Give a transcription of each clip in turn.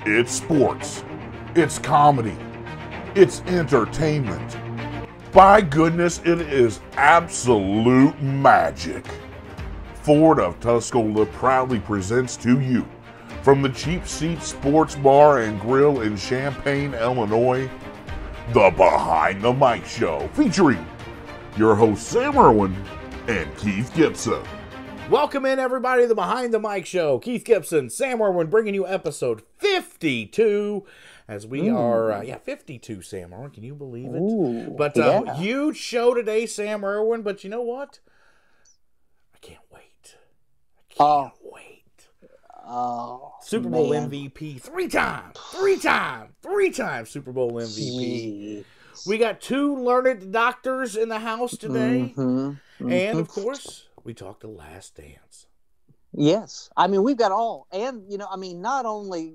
It's sports. It's comedy. It's entertainment. By goodness, it is absolute magic. Ford of Tuscola proudly presents to you, from the Cheap Seat Sports Bar and Grill in Champaign, Illinois, the Behind the Mic Show, featuring your hosts Sam Irwin and Keith Gibson. Welcome in, everybody, to the Behind the Mic Show. Keith Gibson, Sam Irwin, bringing you episode 52. As we are, 52, Sam Irwin. Can you believe it? Ooh, but huge show today, Sam Irwin. But you know what? I can't wait. I can't wait. Oh, Super Bowl man. MVP, three time Super Bowl MVP. Jeez. We got two learned doctors in the house today. And, of course, we talked The Last Dance. Yes. I mean, we've got all. And, you know, I mean, not only...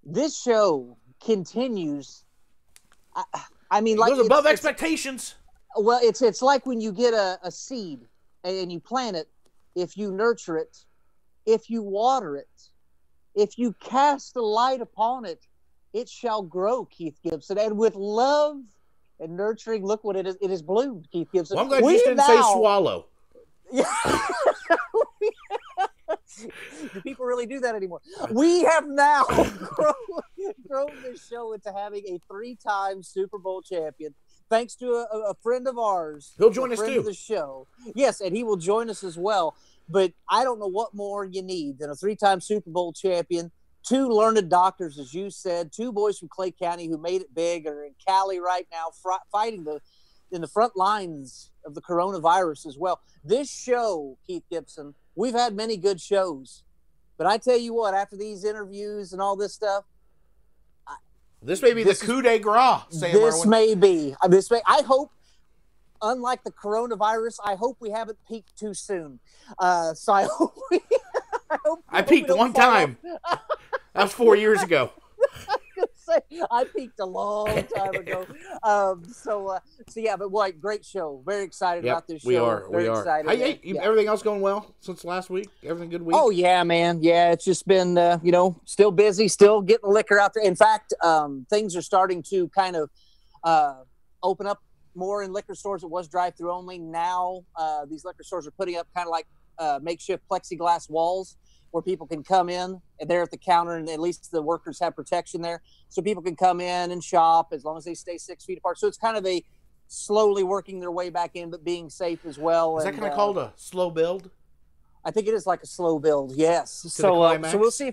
this show continues. I mean, like... It goes above expectations. Well, it's like when you get a seed and you plant it, if you nurture it, if you water it, if you cast the light upon it, it shall grow, Keith Gibson. And with love and nurturing, look what it is. It is bloomed, Keith Gibson. Well, I'm glad you just didn't say swallow. Yeah. Do people really do that anymore? We have now grown this show into having a three-time Super Bowl champion, thanks to a friend of ours. He'll join us friend too. Of the show. Yes, and he will join us as well. But I don't know what more you need than a three-time Super Bowl champion, two learned doctors, as you said, two boys from Clay County who made it big, are in Cali right now, fighting in the front lines of the coronavirus as well. This show, Keith Gibson, we've had many good shows, but I tell you what, after these interviews and all this stuff, this may be the coup de grace, Sam This Irwin. may be. I hope, unlike the coronavirus, I hope we haven't peaked too soon. So I hope we... I peaked one time. That was 4 years ago. I peaked a long time ago. So yeah, but what great show. Very excited about this show. We are. Excited. Everything else going well since last week? Everything good week? Oh, yeah, man. Yeah, it's just been, still busy, still getting liquor out there. In fact, things are starting to kind of open up more in liquor stores. It was drive-through only. Now these liquor stores are putting up kind of like makeshift plexiglass walls where people can come in and they're at the counter, and at least the workers have protection there. So people can come in and shop as long as they stay 6 feet apart. So it's kind of a slowly working their way back in, but being safe as well. Is that kind of called a slow build? I think it is like a slow build, yes. So we'll see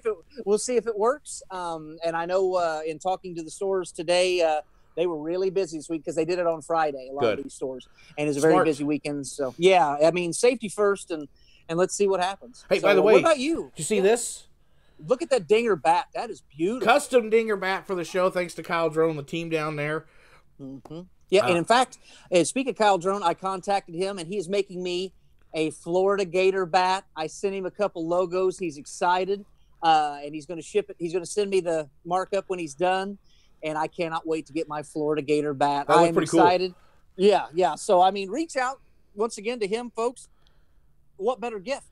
if it works. And I know in talking to the stores today, they were really busy this week because they did it on Friday, a lot of these stores. And it's a very busy weekend. So, yeah, I mean, safety first, and let's see what happens. Hey, by the way, what about you? Did you see this? Look at that dinger bat. That is beautiful. Custom dinger bat for the show, thanks to Kyle Drone, the team down there. Mm-hmm. Yeah, and in fact, speaking of Kyle Drone, I contacted him, and he is making me a Florida Gator bat. I sent him a couple logos. He's excited, and he's going to ship it. He's going to send me the markup when he's done, and I cannot wait to get my Florida Gator bat. I am excited. Cool. Yeah. So, I mean, reach out once again to him, folks. What better gift?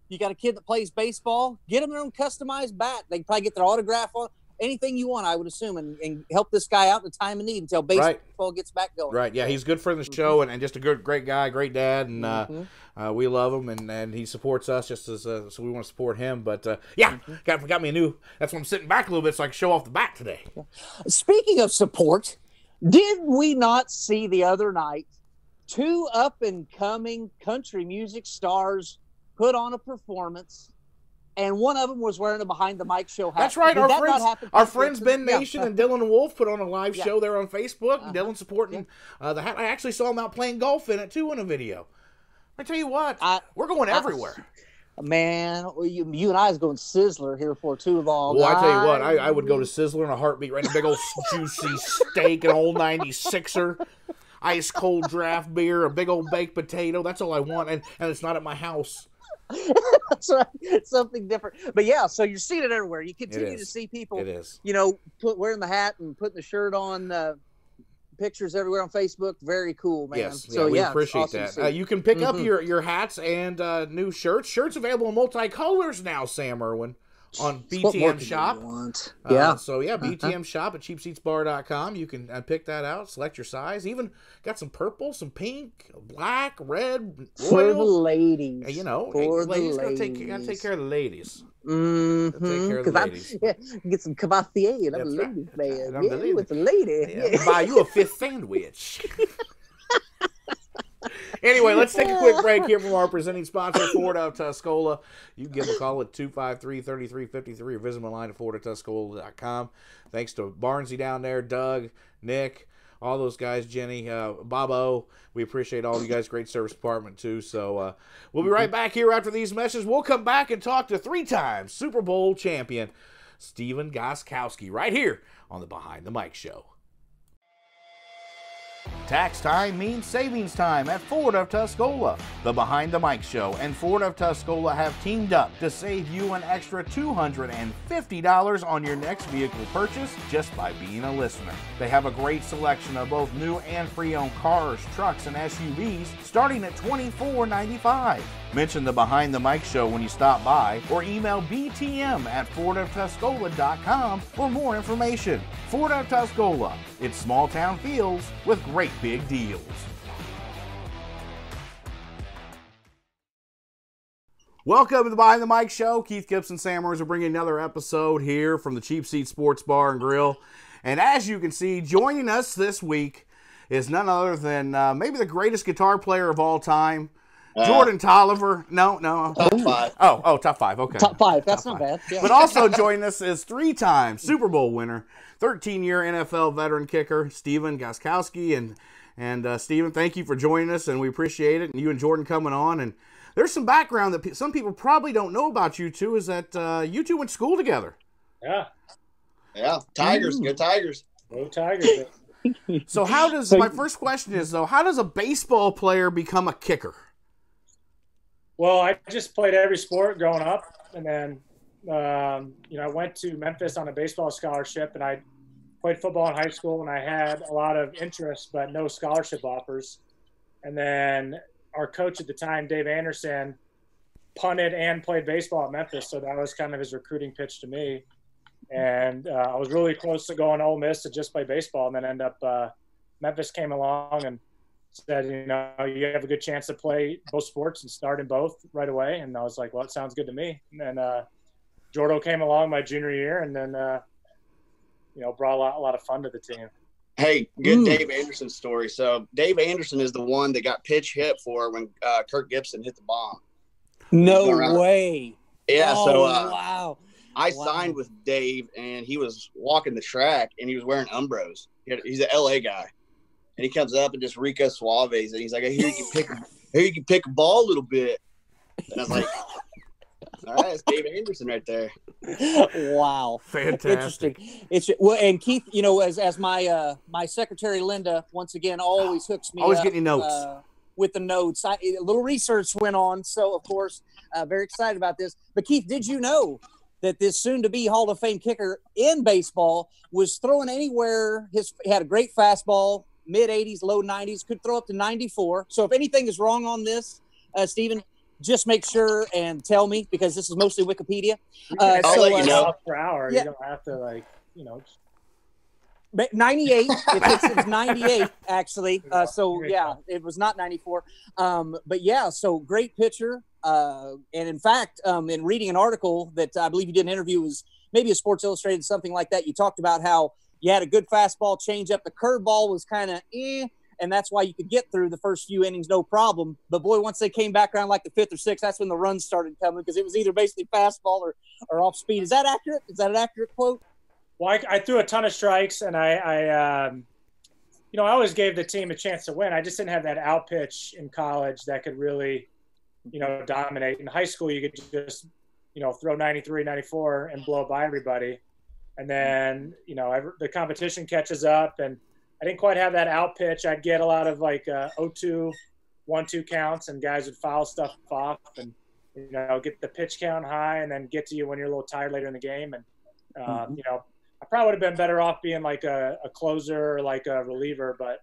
You got a kid that plays baseball, get them their own customized bat. They can probably get their autograph on anything you want, I would assume, and help this guy out in the time of need until baseball gets back going. Right, yeah, he's good for the show and just a great guy, great dad, and we love him, and he supports us just as so we want to support him. But got me a new. That's why I'm sitting back a little bit so I can show off the bat today. Speaking of support, did we not see the other night two up-and-coming country music stars put on a performance, and one of them was wearing a Behind the Mic Show hat? That's right. Our friends Ben Nation and Dylan Wolf put on a live show there on Facebook. Dylan supporting the hat. I actually saw him out playing golf in it, too, in a video. I tell you what, we're going everywhere. Man, you and I is going Sizzler here for too long. Well, I tell you what, I would go to Sizzler in a heartbeat, right? A big old juicy steak, an old 96er. Ice cold draft beer, a big old baked potato. That's all I want, and it's not at my house. That's right. It's something different. But yeah, so you're seeing it everywhere. You continue to see people, wearing the hat and putting the shirt on, pictures everywhere on Facebook. Very cool, man. Yes, so we appreciate awesome that. You can pick up your hats and new shirts. Shirts available in multi-colors now, Sam Irwin. on What more BTM could you Shop. want? So BTM Shop at cheapseatsbar.com. You can pick that out, select your size. Even got some purple, some pink, black, red, For the royal. ladies. You know, For the ladies gotta ladies. take care of the ladies. Mm-hmm. Take care of the ladies. Get some cavatier. I'm a That's ladies right. man. I'm the lady. With the lady. Yeah, I'll buy you a fifth sandwich. Anyway, let's take a quick break here from our presenting sponsor, Ford of Tuscola. You can give them a call at 253-3353 or visit them online at fordoftuscola.com. Thanks to Barnesy down there, Doug, Nick, all those guys, Jenny, Bobo. We appreciate all you guys. Great service department, too. So we'll be right back here after these messages. We'll come back and talk to 3-time Super Bowl champion Stephen Gostkowski right here on the Behind the Mic Show. Tax time means savings time at Ford of Tuscola. The Behind the Mic Show and Ford of Tuscola have teamed up to save you an extra $250 on your next vehicle purchase just by being a listener. They have a great selection of both new and pre-owned cars, trucks, and SUVs starting at $24.95. Mention the Behind the Mic Show when you stop by or email BTM at fordoftuscola.com for more information. Ford of Tuscola. It's small town feels with great big deals. Welcome to the Behind the Mic Show. Keith Gibson, Sam Mercer, bringing another episode here from the Cheap Seat Sports Bar and Grill. And as you can see, joining us this week is none other than maybe the greatest guitar player of all time, Jordan Tolliver. No. Top 5. Oh, top 5. Okay. Top 5. That's not bad. Yeah. But also joining us is 3-time Super Bowl winner, 13-year NFL veteran kicker, Stephen Gostkowski. And Stephen, thank you for joining us, and we appreciate it. And you and Jordan coming on. And there's some background that some people probably don't know about you two, is that you two went to school together. Yeah. Tigers. Go Tigers. Go Tigers. So my first question is, though, how does a baseball player become a kicker? Well, I just played every sport growing up, and then I went to Memphis on a baseball scholarship, and I played football in high school, and I had a lot of interest but no scholarship offers. And then our coach at the time, Dave Anderson, punted and played baseball at Memphis, so that was kind of his recruiting pitch to me. And I was really close to going to Ole Miss to just play baseball, and then end up Memphis came along and said, you have a good chance to play both sports and start in both right away. And I was like, well, it sounds good to me. And then Jordo came along my junior year, and then brought a lot of fun to the team. Hey, good Dave Anderson story. So Dave Anderson is the one that got pitch hit for when Kirk Gibson hit the bomb. No way. Yeah. Oh, So wow. I signed with Dave, and he was walking the track, and he was wearing Umbros. He's an LA guy. And he comes up and just Rico Suaves, and he's like, you can pick a ball a little bit. And I was like, all right, it's Dave Anderson right there. Wow. Fantastic. Interesting. And Keith, as my secretary Linda once again always hooks me Always up, getting notes. With the notes. A little research went on, so of course, very excited about this. But Keith, did you know that this soon-to-be Hall of Fame kicker in baseball was throwing anywhere? He had a great fastball, mid-80s, low 90s, could throw up to 94. So if anything is wrong on this, Stephen, just make sure and tell me, because this is mostly Wikipedia. I'll let you know. Per hour. Yeah. You don't have to, 98. It's 98, actually. So, yeah, it was not 94. But, yeah, so great pitcher. And, in fact, in reading an article that I believe you did an interview, was maybe a Sports Illustrated, something like that, you talked about how you had a good fastball change up. The curveball was kind of and that's why you could get through the first few innings no problem. But, boy, once they came back around like the 5th or 6th, that's when the runs started coming, because it was either basically fastball or off speed. Is that accurate? Is that an accurate quote? Well, I threw a ton of strikes, and I always gave the team a chance to win. I just didn't have that out pitch in college that could really, dominate. In high school, you could just, throw 93, 94 and blow by everybody. And then, the competition catches up, and I didn't quite have that out pitch. I'd get a lot of 0-2, 1-2 counts, and guys would foul stuff off and, get the pitch count high and then get to you when you're a little tired later in the game. And, I probably would have been better off being like a closer or like a reliever, but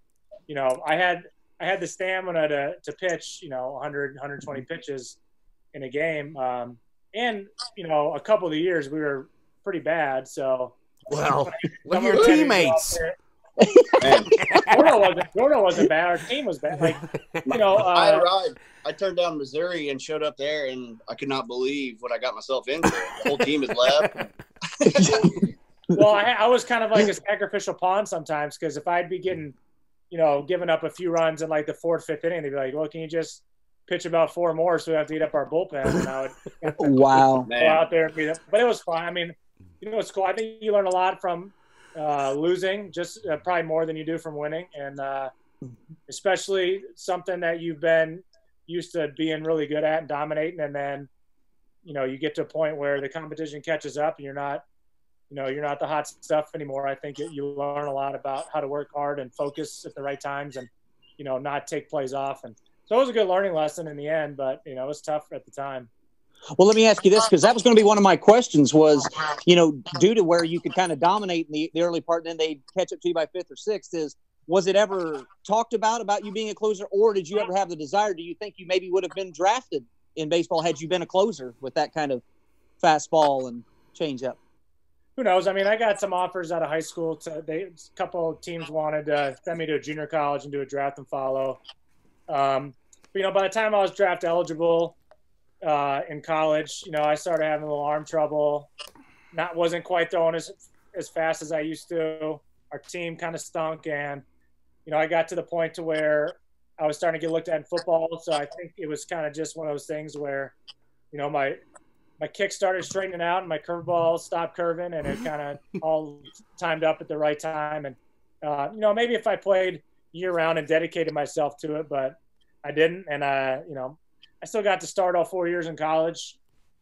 I had the stamina to pitch 100, 120 pitches in a game, and a couple of the years we were pretty bad. So well, look at your teammates. Gordo wasn't bad. Our team was bad. Like, I arrived. I turned down Missouri and showed up there, and I could not believe what I got myself into. The whole team is left. Well, I was kind of like a sacrificial pawn sometimes, because if I'd be getting, giving up a few runs in like the 4th, 5th inning, they'd be like, well, can you just pitch about 4 more so we have to eat up our bullpen? And I would wow. go out there and beat up. But it was fun. I mean, it's cool. I think you learn a lot from losing, just probably more than you do from winning. And especially something that you've been used to being really good at and dominating. And then, you get to a point where the competition catches up and you're not the hot stuff anymore. I think you learn a lot about how to work hard and focus at the right times and, not take plays off. And so it was a good learning lesson in the end, but, it was tough at the time. Well, let me ask you this, because that was going to be one of my questions was, due to where you could kind of dominate in the early part and then they'd catch up to you by 5th or 6th, was it ever talked about you being a closer, or did you ever have the desire? Do you think you maybe would have been drafted in baseball had you been a closer with that kind of fastball and changeup? Who knows? I mean, I got some offers out of high school. A couple of teams wanted to send me to a junior college and do a draft and follow. But, by the time I was draft eligible in college, I started having a little arm trouble. Wasn't quite throwing as fast as I used to. Our team kind of stunk, and I got to the point to where I was starting to get looked at in football. So I think it was kind of just one of those things where, my kick started straightening out and my curveball stopped curving, and it kind of all timed up at the right time. And, maybe if I played year round and dedicated myself to it, but I didn't. And, I still got to start all 4 years in college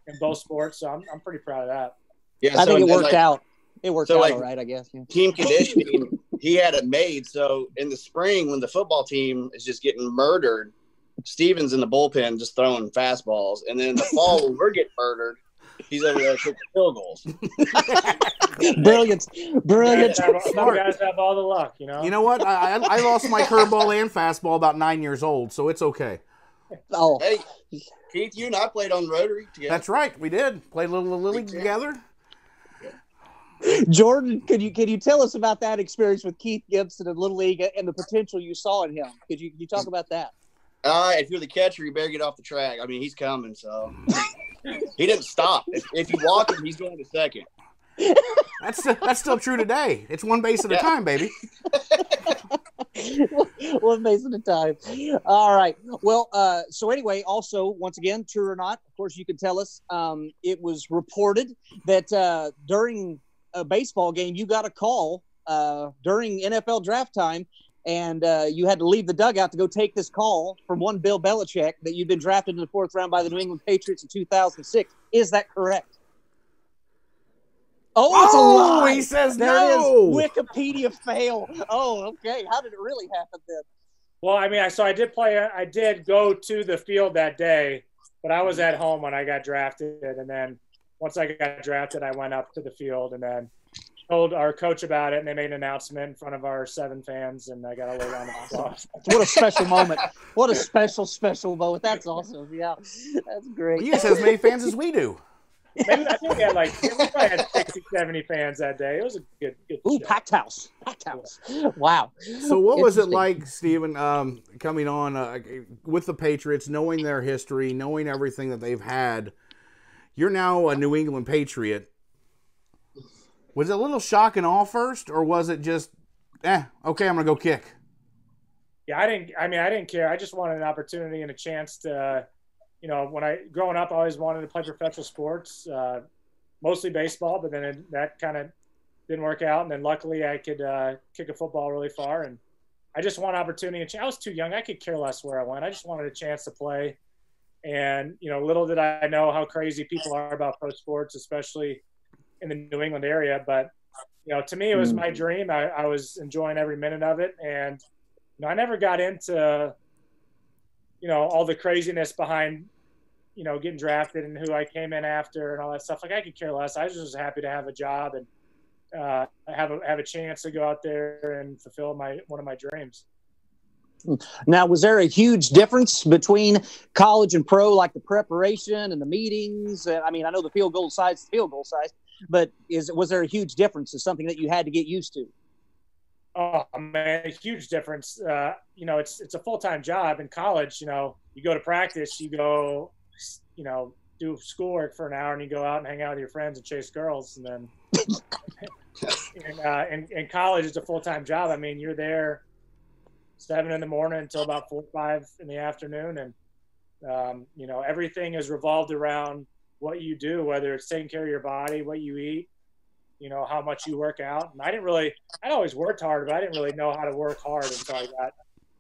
in both sports. So I'm pretty proud of that. Yeah, I think it worked out. It worked out all right, I guess. Yeah. Team conditioning, he had it made. So in the spring, when the football team is just getting murdered, Steven's in the bullpen just throwing fastballs. And then in the fall, when we're getting murdered, he's over there kicking field goals. Brilliant. Some guys have all the luck, You know what? I lost my curveball and fastball about 9 years old, so it's okay. Oh, hey, Keith, you and I played on Rotary together. That's right, we did. Played a little league together. Jordan, could you tell us about that experience with Keith Gibson in Little League and the potential you saw in him? Could you talk about that? If you're the catcher, you better get off the track. I mean, he's coming, so he didn't stop. If you walk him, he's going to second. That's still true today. It's one base at a time, baby. One base at a time. All right. Well, so anyway, also, once again, true or not, of course, you can tell us. It was reported that during a baseball game, you got a call during NFL draft time, and you had to leave the dugout to go take this call from one Bill Belichick that you'd been drafted in the 4th round by the New England Patriots in 2006. Is that correct? Oh, it's a lie. He says there no. It is. Wikipedia fail. Oh, okay. How did it really happen then? Well, I mean, I did go to the field that day, but I was at home when I got drafted. And then once I got drafted, I went up to the field and then told our coach about it, and they made an announcement in front of our 7 fans, and I got a little round of applause. What a special moment. What a special moment. That's awesome. Yeah, that's great. You guys have as many fans as we do. Maybe I think we probably had 60, 70 fans that day. It was a good Ooh, show. packed house. Wow. So what was it like, Steven, coming on with the Patriots, knowing their history, knowing everything that they've had? You're now a New England Patriot. Was it a little shock and awe first, or was it just, okay, I'm going to go kick? Yeah, I didn't care. I just wanted an opportunity and a chance to, growing up, I always wanted to play professional sports, mostly baseball, but then that kind of didn't work out. And then luckily I could kick a football really far. And I just want opportunity. I was too young. I could care less where I went. I just wanted a chance to play. And, little did I know how crazy people are about pro sports, especially in the New England area. But, to me, it was my dream. I was enjoying every minute of it. And, I never got into, all the craziness behind, getting drafted and who I came in after and all that stuff. Like, I could care less. I was just happy to have a job and have a chance to go out there and fulfill one of my dreams. Now, was there a huge difference between college and pro, like the preparation and the meetings? I mean, I know the field goal size is the field goal size, but was there a huge difference? Is something that you had to get used to? Oh man, a huge difference. You know, it's a full-time job in college. You know, you go to practice, you go, you know, do schoolwork for an hour, and you go out and hang out with your friends and chase girls. And then in college, it's a full-time job. I mean, you're there 7 in the morning until about 4 or 5 in the afternoon, and you know, everything is revolved around what you do, whether it's taking care of your body, what you eat, you know, how much you work out. And I always worked hard, but I didn't really know how to work hard until I got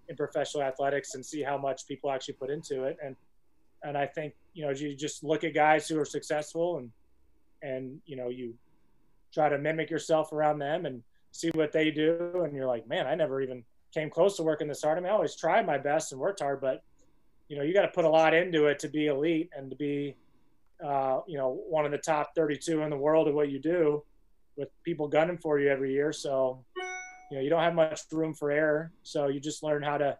in professional athletics and see how much people actually put into it. And I think, you know, you just look at guys who are successful and, you know, you try to mimic yourself around them and see what they do. And you're like, man, I never even came close to working this hard. I mean, I always tried my best and worked hard, but, you know, you got to put a lot into it to be elite and to be, you know, one of the top 32 in the world of what you do, with people gunning for you every year. So, you know, you don't have much room for error. So you just learn how to,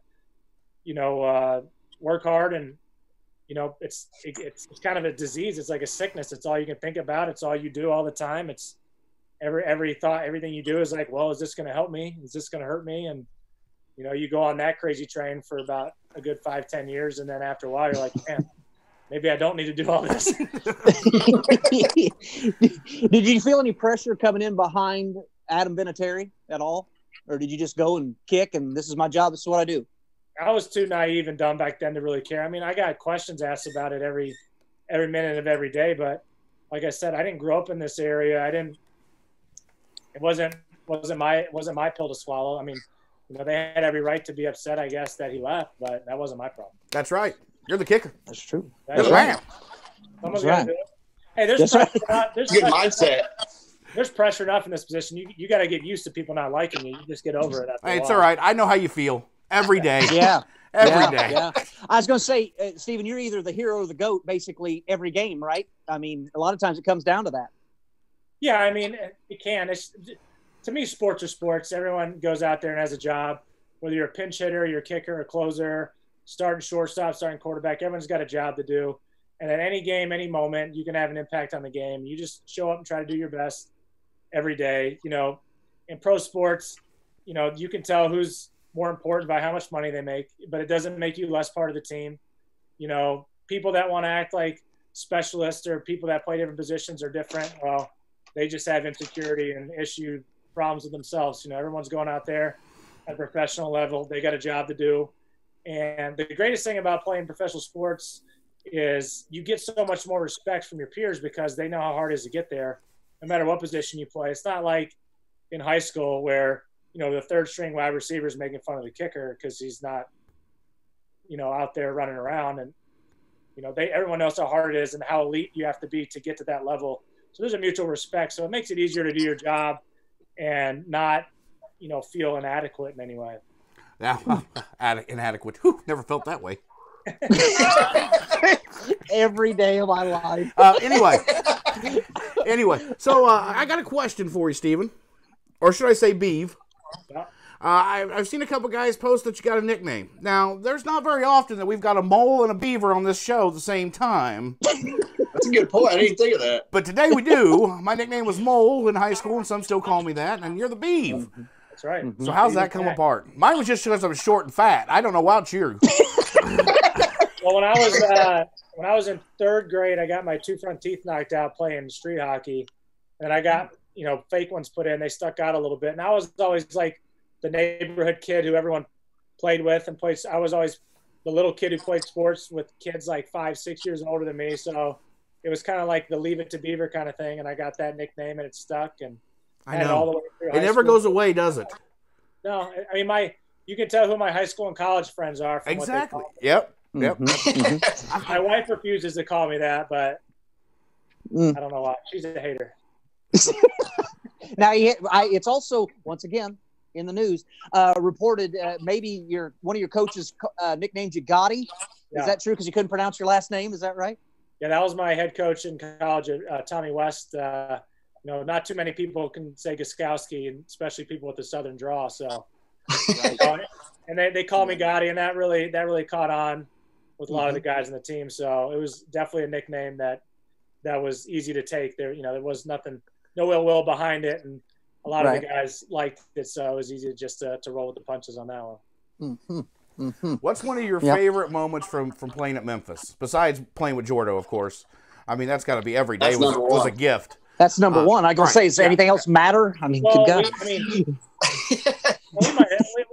you know, work hard. And, you know, it's kind of a disease. It's like a sickness. It's all you can think about. It's all you do all the time. It's every thought, everything you do is like, well, is this going to help me? Is this going to hurt me? And, you know, you go on that crazy train for about a good 5-10 years. And then after a while, you're like, man, maybe I don't need to do all this. Did you feel any pressure coming in behind Adam Vinatieri at all? Or did you just go and kick and this is my job, this is what I do? I was too naive and dumb back then to really care. I mean, I got questions asked about it every minute of every day, but like I said, I didn't grow up in this area. It wasn't my pill to swallow. I mean, you know, they had every right to be upset, I guess, that he left, but that wasn't my problem. That's right. You're the kicker. That's true. That's right. Someone's got to do it. Hey, there's Good mindset. There's pressure enough in this position. You got to get used to people not liking you. You just get over it. Hey, it's all right. I know how you feel every day. Yeah. Every day. Yeah. I was going to say, Stephen, you're either the hero or the GOAT basically every game, right? I mean, a lot of times it comes down to that. Yeah, I mean, it can. To me, sports are sports. Everyone goes out there and has a job, whether you're a pinch hitter, you're a kicker, a closer, starting shortstop, starting quarterback. Everyone's got a job to do. And at any game, any moment, you can have an impact on the game. You just show up and try to do your best every day. You know, in pro sports, you know, you can tell who's more important by how much money they make, but it doesn't make you less part of the team. You know, people that want to act like specialists or people that play different positions are different. Well, they just have insecurity and issue problems with themselves. You know, everyone's going out there at a professional level. They got a job to do. And the greatest thing about playing professional sports is you get so much more respect from your peers because they know how hard it is to get there, no matter what position you play. It's not like in high school where, you know, the third string wide receiver is making fun of the kicker because he's not, you know, out there running around. And, you know, everyone knows how hard it is and how elite you have to be to get to that level. So there's a mutual respect. So it makes it easier to do your job and not, you know, feel inadequate in any way. Yeah, inadequate. Whew, never felt that way. Every day of my life. Anyway, so I got a question for you, Stephen. Or should I say Beeve? Yeah. I've seen a couple guys post that you got a nickname. Now, there's not very often that we've got a mole and a beaver on this show at the same time. That's a good point. I didn't even think of that. But today we do. My nickname was Mole in high school, and some still call me that, and you're the Beeve. That's right. So how's that come apart? Mine was just because I was short and fat. I don't know about you. Well, when I was in third grade, I got my 2 front teeth knocked out playing street hockey, and I got, you know, fake ones put in. They stuck out a little bit, and I was always like the neighborhood kid who everyone played with and played. I was always the little kid who played sports with kids like 5-6 years older than me. So it was kind of like the Leave It to Beaver kind of thing, and I got that nickname, and it stuck. And I know all the way through it never goes away, does it? No, I mean you can tell who my high school and college friends are. From Exactly. What they Yep. Mm-hmm. My wife refuses to call me that, but I don't know why. She's a hater. Now, it's also, once again, in the news, reported maybe one of your coaches nicknamed you Gotti. Yeah. Is that true? Because you couldn't pronounce your last name. Is that right? Yeah, that was my head coach in college, Tommy West. You know, not too many people can say Guskowski, and especially people with the Southern draw. So And they call me Gotti, and that really caught on with a lot of the guys in the team. So it was definitely a nickname that was easy to take. There was nothing, no ill will behind it, and a lot of the guys liked it, so it was easy just to roll with the punches on that one. What's one of your favorite moments from playing at Memphis, besides playing with Jordo, of course? I mean, that's got to be every day was a gift. That's number one. I gonna say, does anything else matter? I mean, good God. We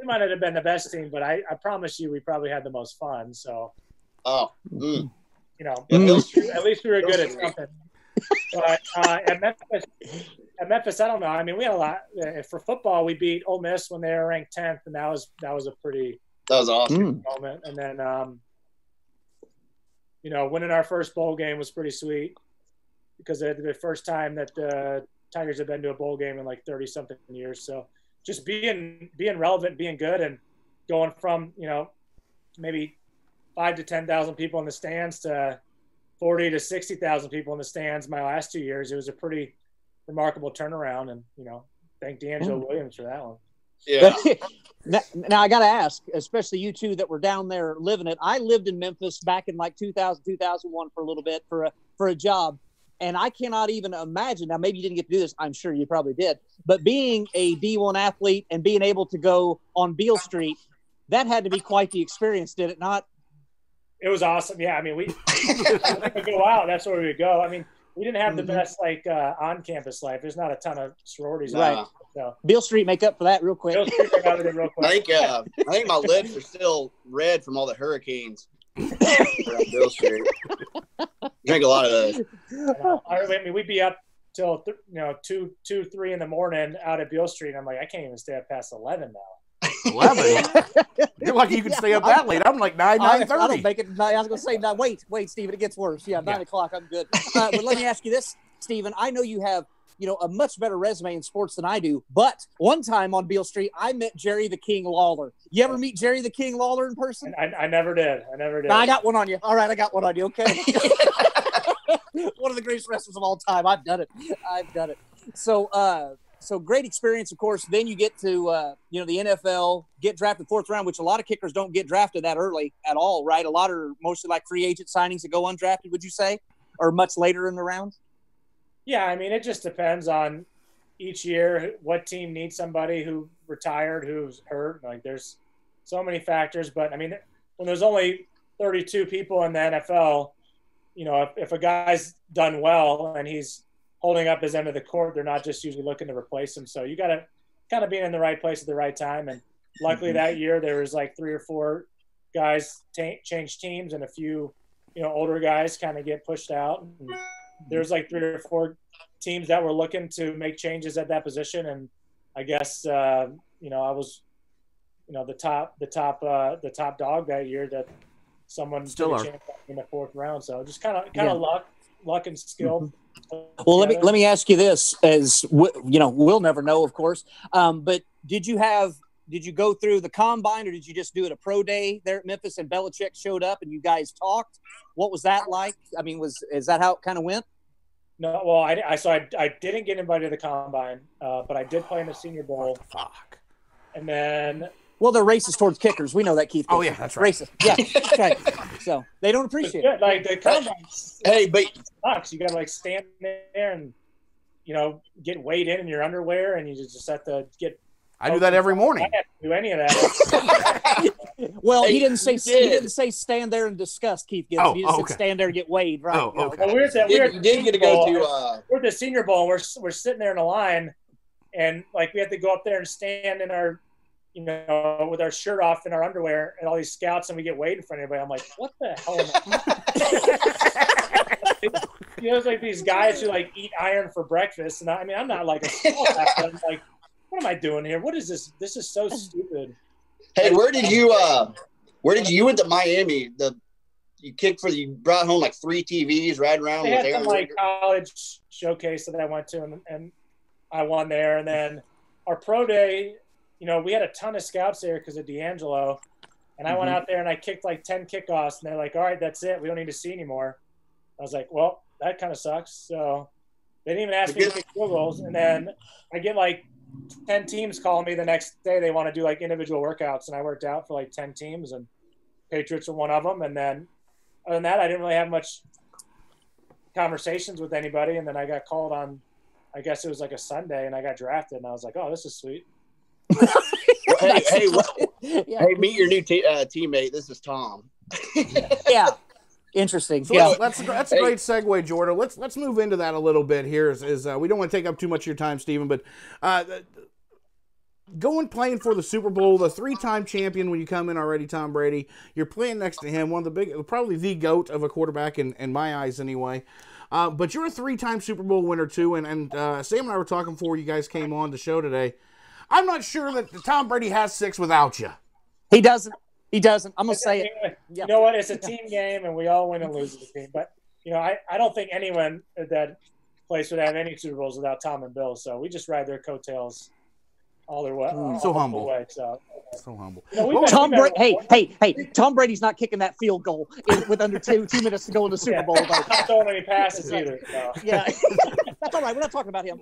might have been the best team, but I promise you, we probably had the most fun. So, at least we were good at something. But at Memphis, I don't know. I mean, we had a lot for football. We beat Ole Miss when they were ranked 10th, and that was awesome moment. And then, winning our first bowl game was pretty sweet because it was the first time that the Tigers had been to a bowl game in like 30-something years. So just being relevant, being good, and going from maybe 5,000 to 10,000 people in the stands to 40,000 to 60,000 people in the stands my last 2 years, it was a pretty remarkable turnaround. And thank D'Angelo Williams for that one. Yeah. Now I got to ask, especially you two that were down there living it. I lived in Memphis back in like 2000, 2001 for a little bit for a job. And I cannot even imagine. Now, maybe you didn't get to do this. I'm sure you probably did. But being a D1 athlete and being able to go on Beale Street, that had to be quite the experience, did it not? It was awesome. Yeah. I mean, we would go out. That's where we would go. I mean, we didn't have the best on-campus life. There's not a ton of sororities. Right. So. Beale Street make up for that real quick. Beale Street make up for it real quick. I think my lips are still red from all the hurricanes. Beale Street. Drink a lot of those. I mean, we'd be up till 2, 3 in the morning out at Beale Street. I'm like, I can't even stay up past 11 now. 11? You're lucky you can stay up that late. I'm like 9:30. I don't make it. I was going to say, no, wait, Stephen, it gets worse. Yeah, 9 o'clock, I'm good. But let me ask you this, Stephen. I know you have a much better resume in sports than I do. But one time on Beale Street, I met Jerry the King Lawler. You ever meet Jerry the King Lawler in person? I never did. I got one on you. All right, I got one on you. Okay. One of the greatest wrestlers of all time. I've done it. So great experience, of course. Then you get to, the NFL, get drafted 4th round, which a lot of kickers don't get drafted that early at all, right? A lot are mostly like free agent signings that go undrafted, would you say? Or much later in the rounds? Yeah, I mean, it just depends on each year what team needs somebody who retired, who's hurt. Like, there's so many factors. But, I mean, when there's only 32 people in the NFL, if a guy's done well and he's holding up his end of the court, they're not just usually looking to replace him. So you got to kind of be in the right place at the right time. And luckily that year there was like 3 or 4 guys change teams and a few, older guys kind of get pushed out. And there's like 3 or 4 teams that were looking to make changes at that position. And I guess, I was, the top dog that year that someone still are in the 4th round. So just kind of luck and skill. Well, let me ask you this, as we'll never know, of course. But did you go through the combine, or did you just do it a pro day there at Memphis and Belichick showed up and you guys talked? What was that like? I mean, is that how it kind of went? No, well, I didn't get invited to the combine, but I did play in the Senior Bowl. Fuck. And then. Well, they're racist towards kickers. We know that, Keith. Oh yeah, that's right. Racist. Yeah, that's right. So they don't appreciate it. Like the combine. Hey, but sucks. You got to like stand there and get weighed in your underwear, and you just have to get. I do that every morning. I have to do any of that. Well, he didn't say stand there and disgust, Keith Gibbs. He just said stand there and get weighed, right? Oh, okay. Well, you did get to go to. We're at the Senior Bowl. We're sitting there in a line, and like we had to go up there and stand in our. With our shirt off and our underwear and all these scouts, and we get weighed in front of everybody. I'm like, what the hell am I? It's like these guys who like eat iron for breakfast. And I'm not like a small guy, but I'm like, what am I doing here? What is this? This is so stupid. Hey, where did you went to Miami? You brought home like 3 TVs, riding around they with had Aaron some like college showcase that I went to, and I won there. And then our pro day, we had a ton of scouts there because of D'Angelo. And I went out there and I kicked like 10 kickoffs. And they're like, all right, that's it. We don't need to see anymore. I was like, well, that kind of sucks. So they didn't even ask me to kick field goals. And then I get like 10 teams call me the next day. They want to do like individual workouts, and I worked out for like 10 teams, and Patriots were one of them. And then other than that, I didn't really have much conversations with anybody. And then I got called on, I guess it was like a Sunday, and I got drafted, and I was like, oh, this is sweet. Hey, meet your new teammate. This is Tom. Yeah. Interesting. So Yeah. that's a great segue, Jordan. Let's move into that a little bit here. We don't want to take up too much of your time, Stephen, but playing for the Super Bowl, the 3-time champion when you come in already, Tom Brady. You're playing next to him, one of the probably the GOAT of a quarterback in my eyes anyway. But you're a 3-time Super Bowl winner too, and Sam and I were talking before you guys came on the show today. I'm not sure that Tom Brady has 6 without you. He doesn't. I'm going to say it. You know what? It's a team game, and we all win and lose as a team. But, I don't think anyone at that place would have any Super Bowls without Tom and Bill. So we just ride their coattails all their way. So humble. Way, so humble. Tom Brady's not kicking that field goal with under two minutes to go in the Super Bowl. Not throwing any passes either. So. Yeah. That's all right. We're not talking about him.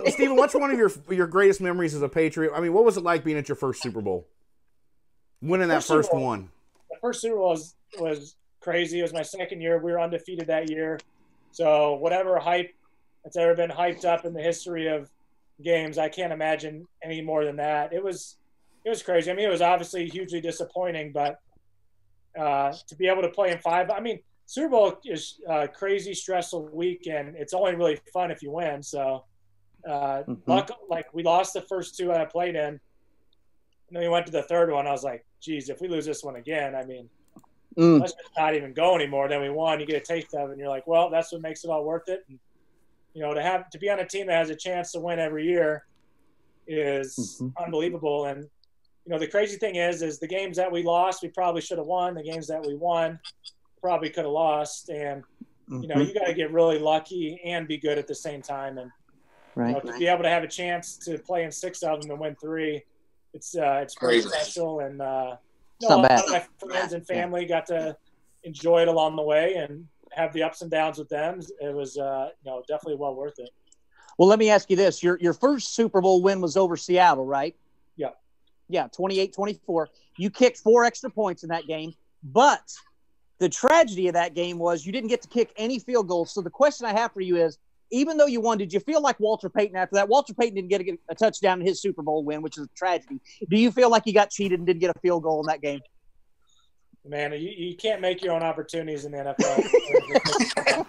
Stephen, what's one of your greatest memories as a Patriot? I mean, what was it like being at your first Super Bowl? Winning that first one. The first Super Bowl was crazy. It was my second year. We were undefeated that year. So whatever hype that's ever been hyped up in the history of games, I can't imagine any more than that. It was crazy. I mean, it was obviously hugely disappointing, but to be able to play in 5, I mean, Super Bowl is a crazy, stressful week, and it's only really fun if you win. So, we lost the first 2 I played in. And then we went to the third one. I was like, geez, if we lose this one again, I mean, let's just not even go anymore. Then we won. You get a taste of it, and you're like, well, that's what makes it all worth it. And, to be on a team that has a chance to win every year is unbelievable. And, the crazy thing is the games that we lost, we probably should have won. The games that we won, probably could have lost. And, you got to get really lucky and be good at the same time. And to be able to have a chance to play in 6 of them and win 3, it's pretty special. And a lot of my friends and family got to enjoy it along the way and have the ups and downs with them. It was definitely well worth it. Well, let me ask you this. Your first Super Bowl win was over Seattle, right? Yeah. Yeah, 28-24. You kicked 4 extra points in that game, but the tragedy of that game was you didn't get to kick any field goals. So the question I have for you is, even though you won, did you feel like Walter Payton after that? Walter Payton didn't get a touchdown in his Super Bowl win, which is a tragedy. Do you feel like you got cheated and didn't get a field goal in that game? Man, you can't make your own opportunities in the NFL.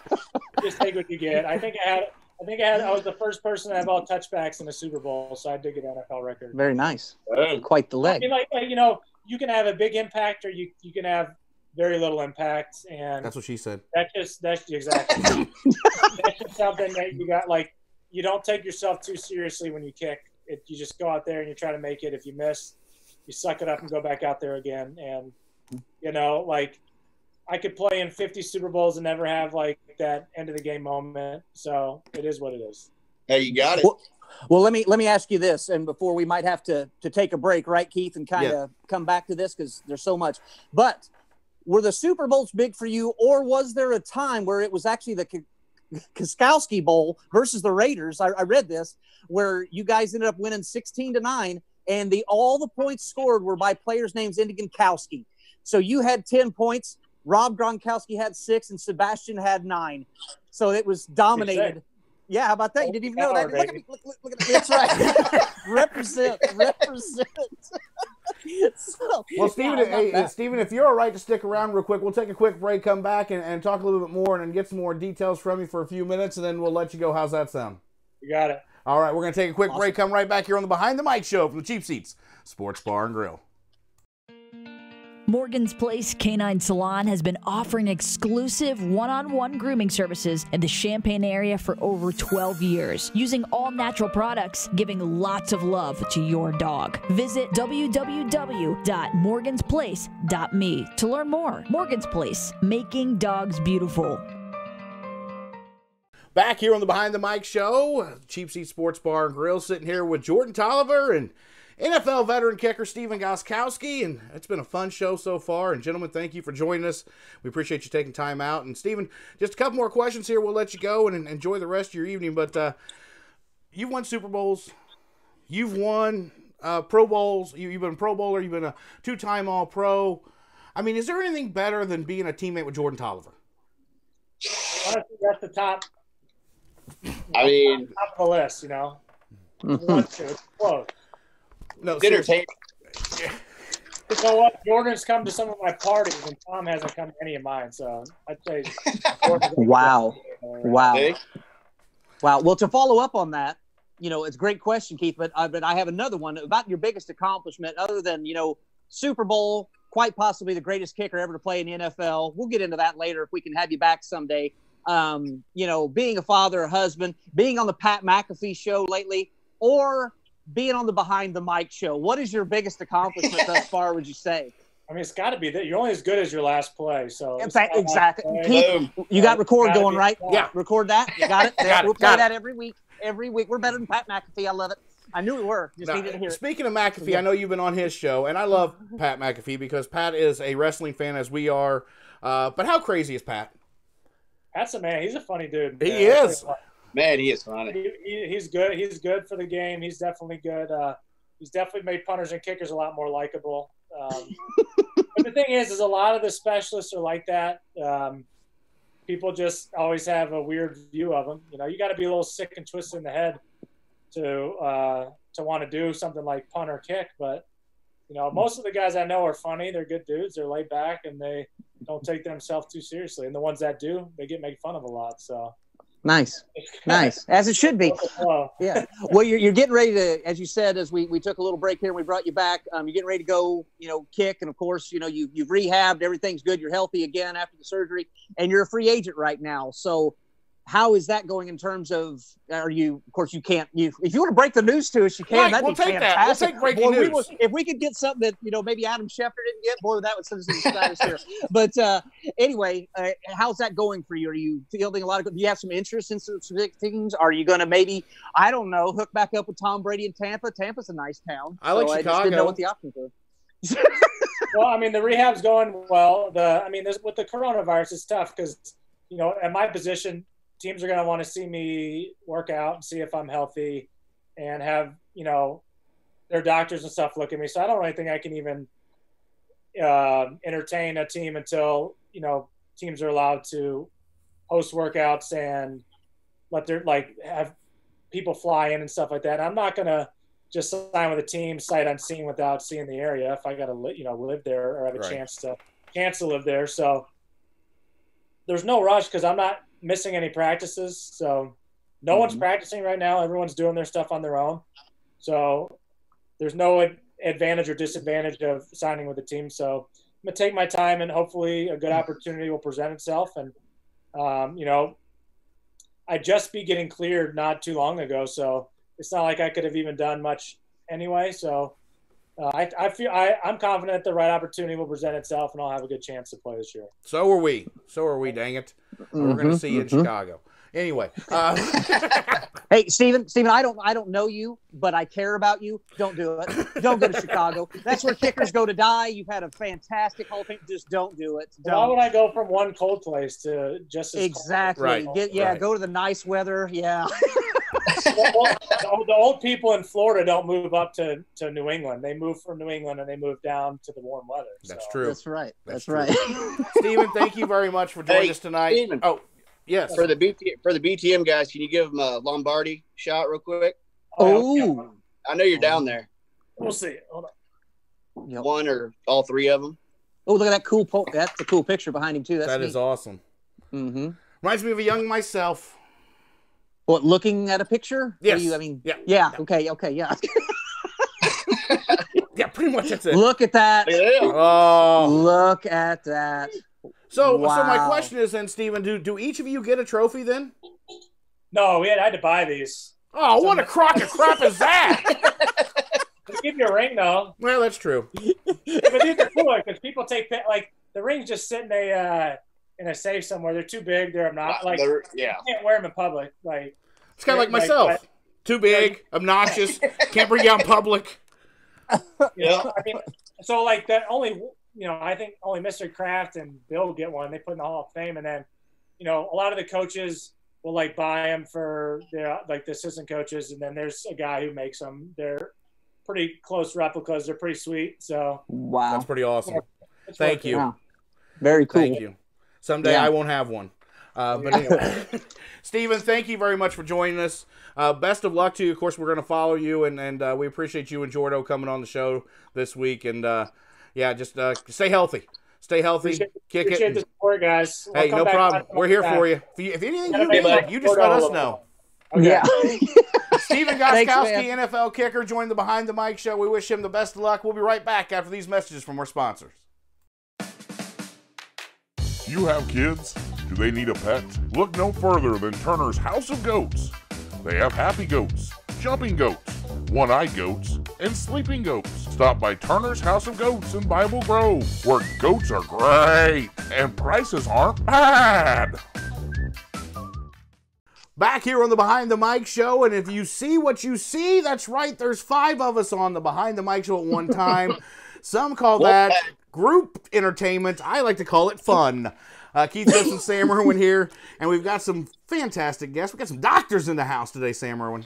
Just take what you get. I was the first person to have all touchbacks in a Super Bowl, so I did get an NFL record. Very nice. Quite the leg. I mean, you can have a big impact, or you can have very little impact, and that's what she said. That's exactly. That's just something that you got. Like, you don't take yourself too seriously when you kick. You just go out there and you try to make it. If you miss, you suck it up and go back out there again. And I could play in 50 Super Bowls and never have like that end of the game moment. So it is what it is. Hey, you got it. Well, let me ask you this, and before we might have to take a break, right, Keith, and kind of come back to this because there's so much. But were the Super Bowls big for you, or was there a time where it was actually the Koskowski Bowl versus the Raiders? I read this, where you guys ended up winning 16-9, and all the points scored were by players' names ending in Kowski. So you had 10 points, Rob Gronkowski had 6, and Sebastian had 9. So it was dominated. Yeah, how about that? You didn't even know that. Look at me. Look at me. That's right. Represent. Well, Stephen, if you're all right to stick around real quick, we'll take a quick break, come back, and talk a little bit more and get some more details from you for a few minutes, and then we'll let you go. How's that sound? You got it. All right, we're going to take a quick break, come right back here on the Behind the Mic Show from the Cheap Seats Sports Bar and Grill. Morgan's Place Canine Salon has been offering exclusive one-on-one grooming services in the Champaign area for over 12 years, using all natural products, giving lots of love to your dog. Visit www.morgansplace.me to learn more. Morgan's Place, making dogs beautiful. Back here on the Behind the Mic Show, Cheap Seat Sports Bar and Grill, sitting here with Jordan Tolliver and NFL veteran kicker Stephen Gostkowski, and it's been a fun show so far. And gentlemen, thank you for joining us. We appreciate you taking time out. And Stephen, just a couple more questions here. We'll let you go and enjoy the rest of your evening. But you've won Super Bowls. You've won Pro Bowls. You've been a Pro Bowler. You've been a 2-time All-Pro. I mean, is there anything better than being a teammate with Jordan Tolliver? Honestly, that's the top. I mean, top of the list. You know, it's close. No, entertaining. You know what? Jordan's come to some of my parties, and Tom hasn't come to any of mine. So I'd say. Wow. Hey? Wow. Well, to follow up on that, you know, it's a great question, Keith, but I have another one about your biggest accomplishment other than, you know, Super Bowl, quite possibly the greatest kicker ever to play in the NFL. We'll get into that later if we can have you back someday. You know, being a father, a husband, being on the Pat McAfee show lately, or being on the Behind the Mic show. What is your biggest accomplishment thus far, would you say? I mean, it's got to be that you're only as good as your last play. So In fact, exactly. Keith, you got record going, right? Yeah. Record that. You got it? We'll play got that every week. Every week. We're better than Pat McAfee. I love it. I knew we were. Just Now, needed to hear it. speaking of McAfee, I know you've been on his show, and I love Pat McAfee because Pat is a wrestling fan as we are. But how crazy is Pat? Pat's a man. He's a funny dude. He is. Man, he is funny. He's good. He's good for the game. He's definitely good. He's definitely made punters and kickers a lot more likable. But the thing is a lot of the specialists are like that. People just always have a weird view of them. You know, you got to be a little sick and twisted in the head to want to do something like punt or kick. But, you know, most of the guys I know are funny. They're good dudes. They're laid back, and they don't take themselves too seriously. And the ones that do, they get made fun of a lot. So Nice. As it should be. Yeah. Well, you're getting ready to, as you said, as we took a little break here and we brought you back, you're getting ready to go, you know, kick. And of course, you know, you've rehabbed, everything's good. You're healthy again after the surgery, and you're a free agent right now. So how is that going in terms of, of course you can't, if you want to break the news to us, you can. Right, That'd we'll be take that. fantastic. We'll take breaking news. If we could get something that, you know, maybe Adam Schefter didn't get, boy, that would send us into status here. But anyway, how's that going for you? Are you fielding a lot of, do you have some interest in some specific teams? Are you going to maybe, I don't know, hook back up with Tom Brady in Tampa? Tampa's a nice town. I like Chicago. I just didn't know what the options were. Well, I mean, the rehab's going well. With the coronavirus, it's tough because, you know, at my position, teams are going to want to see me work out and see if I'm healthy and have, you know, their doctors and stuff look at me. So I don't really think I can even entertain a team until, you know, teams are allowed to host workouts and let their, like, have people fly in and stuff like that. I'm not going to just sign with a team sight unseen without seeing the area if I got to, live there or have a chance to live there. So there's no rush because I'm not missing any practices. So no one's practicing right now. Everyone's doing their stuff on their own. So there's no advantage or disadvantage of signing with a team. So I'm going to take my time and hopefully a good opportunity will present itself. And, you know, I just be getting cleared not too long ago. So it's not like I could have even done much anyway. So I feel I'm confident the right opportunity will present itself and I'll have a good chance to play this year. So are we, dang it. We're going to see you in Chicago. Anyway. Hey, Steven, I don't know you, but I care about you. Don't do it. Don't go to Chicago. That's where kickers go to die. You've had a fantastic whole thing. Just don't do it. Don't. Why would I go from one cold place to just as exactly? Right. Go to the nice weather. Yeah. The old people in Florida don't move up to New England. They move from New England and they move down to the warm weather. That's true. That's right. That's true. right. Steven, thank you very much for joining us tonight. Steven, yes. For the BTM guys, can you give them a Lombardi shot real quick? Oh, I know you're down there. We'll see. Hold on. Yep. One or all three of them. Oh, look at that cool That's a cool picture behind him too. That is awesome. Mm-hmm. Reminds me of a young myself. What, looking at a picture? Yes. Yeah. Okay. Yeah. Yeah, pretty much that's it. Look at that. Yeah. Oh. Look at that. So Wow. my question is then, Steven, do each of you get a trophy then? No, I had to buy these. Oh, what a crock of crap is that? They give you a ring though. Well, that's true. But these are cool because people take the ring's just sitting in a safe somewhere. They're too big. They're not you can't wear them in public. Like it's kind of like myself. Too big, obnoxious, can't bring you out in public. You know, I mean, so like that only, I think only Mr. Kraft and Bill get one. They put in the Hall of Fame, and then, a lot of the coaches will like buy them for their like the assistant coaches, and then there's a guy who makes them. They're pretty close replicas. They're pretty sweet. So Wow, That's pretty awesome. it's Thank worth it. you. Wow. Very cool. Thank you. Someday Yeah. I won't have one. But anyway, Stephen, thank you very much for joining us. Best of luck to you. Of course, we're going to follow you, and we appreciate you and Jordo coming on the show this week. And just stay healthy. Stay healthy. Kick Appreciate it. the support, guys. Hey, no problem. We're here for you. If anything you need, you just let us know. Okay. Yeah. Stephen Thanks, Gostkowski, man. NFL kicker, joined the Behind the Mic show. We wish him the best of luck. We'll be right back after these messages from our sponsors. You have kids? Do they need a pet? Look no further than Turner's House of Goats. They have happy goats, jumping goats, one-eyed goats, and sleeping goats. Stop by Turner's House of Goats in Bible Grove, where goats are great and prices aren't bad. Back here on the Behind the Mic show, and if you see what you see, that's right, there's 5 of us on the Behind the Mic show at one time. Some call that group entertainment. I like to call it fun. Keith Gibson and Sam Irwin here, and we've got some fantastic guests. We've got some doctors in the house today, Sam Irwin.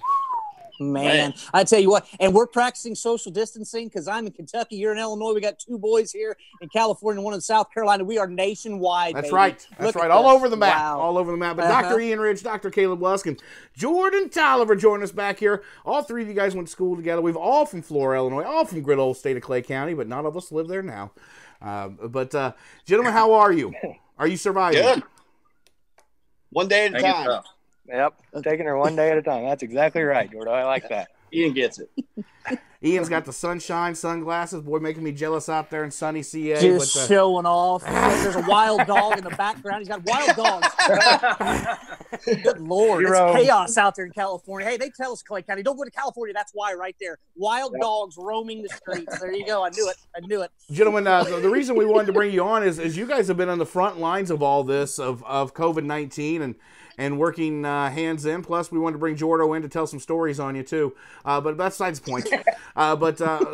Man, I tell you what, and we're practicing social distancing because I'm in Kentucky, you're in Illinois. We got 2 boys here in California, 1 in South Carolina. We are nationwide. That's baby. right. That's Look right. at All this. over the map. Wow. All over the map. But Dr. Ian Ridge, Dr. Caleb Lusk, and Jordan Tolliver join us back here. All 3 of you guys went to school together. We've all from Flora, Illinois, all from good old state of Clay County, but not all of us live there now. Gentlemen, how are you? Are you surviving? Good. One day at a time. Yep, taking her one day at a time. That's exactly right, Gordo. I like that. Ian gets it. Ian's got the sunshine sunglasses. Boy, making me jealous out there in sunny CA. Just showing off. There's a wild dog in the background. He's got wild dogs. Good Lord. It's chaos out there in California. Hey, they tell us, Clay County, don't go to California. That's why right there. Wild dogs roaming the streets. There you go. I knew it. Gentlemen, the reason we wanted to bring you on is you guys have been on the front lines of all this, of COVID-19 and working hands in. Plus, we wanted to bring Jordo in to tell some stories on you, too. But that's besides the point.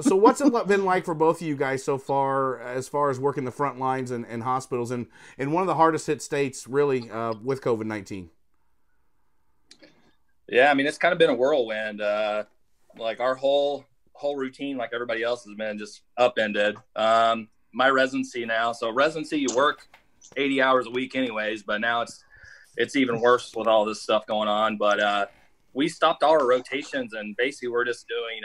So what's it been like for both of you guys so far as working the front lines and hospitals in one of the hardest hit states, really, with COVID-19? Yeah, I mean, it's kind of been a whirlwind. Like our whole routine, like everybody else, has been just upended. My residency now, so residency, you work 80 hours a week anyways, but now it's even worse with all this stuff going on. But we stopped all our rotations, and basically we're just doing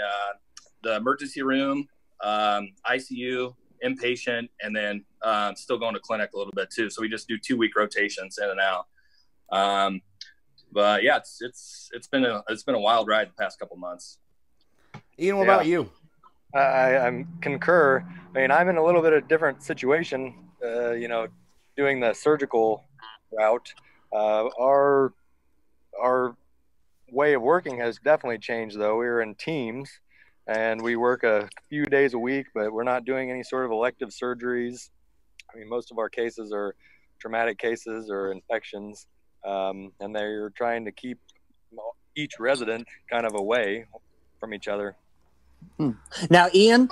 the emergency room, ICU, inpatient, and then still going to clinic a little bit too. So we just do 2-week rotations in and out. But yeah, it's been a wild ride the past couple months. Ian, what about you? I concur. I mean, I'm in a little bit of a different situation. Doing the surgical route. Our way of working has definitely changed, though. We're in teams, and we work a few days a week, but we're not doing any sort of elective surgeries. I mean, most of our cases are traumatic cases or infections, and they're trying to keep each resident kind of away from each other. Now, Ian,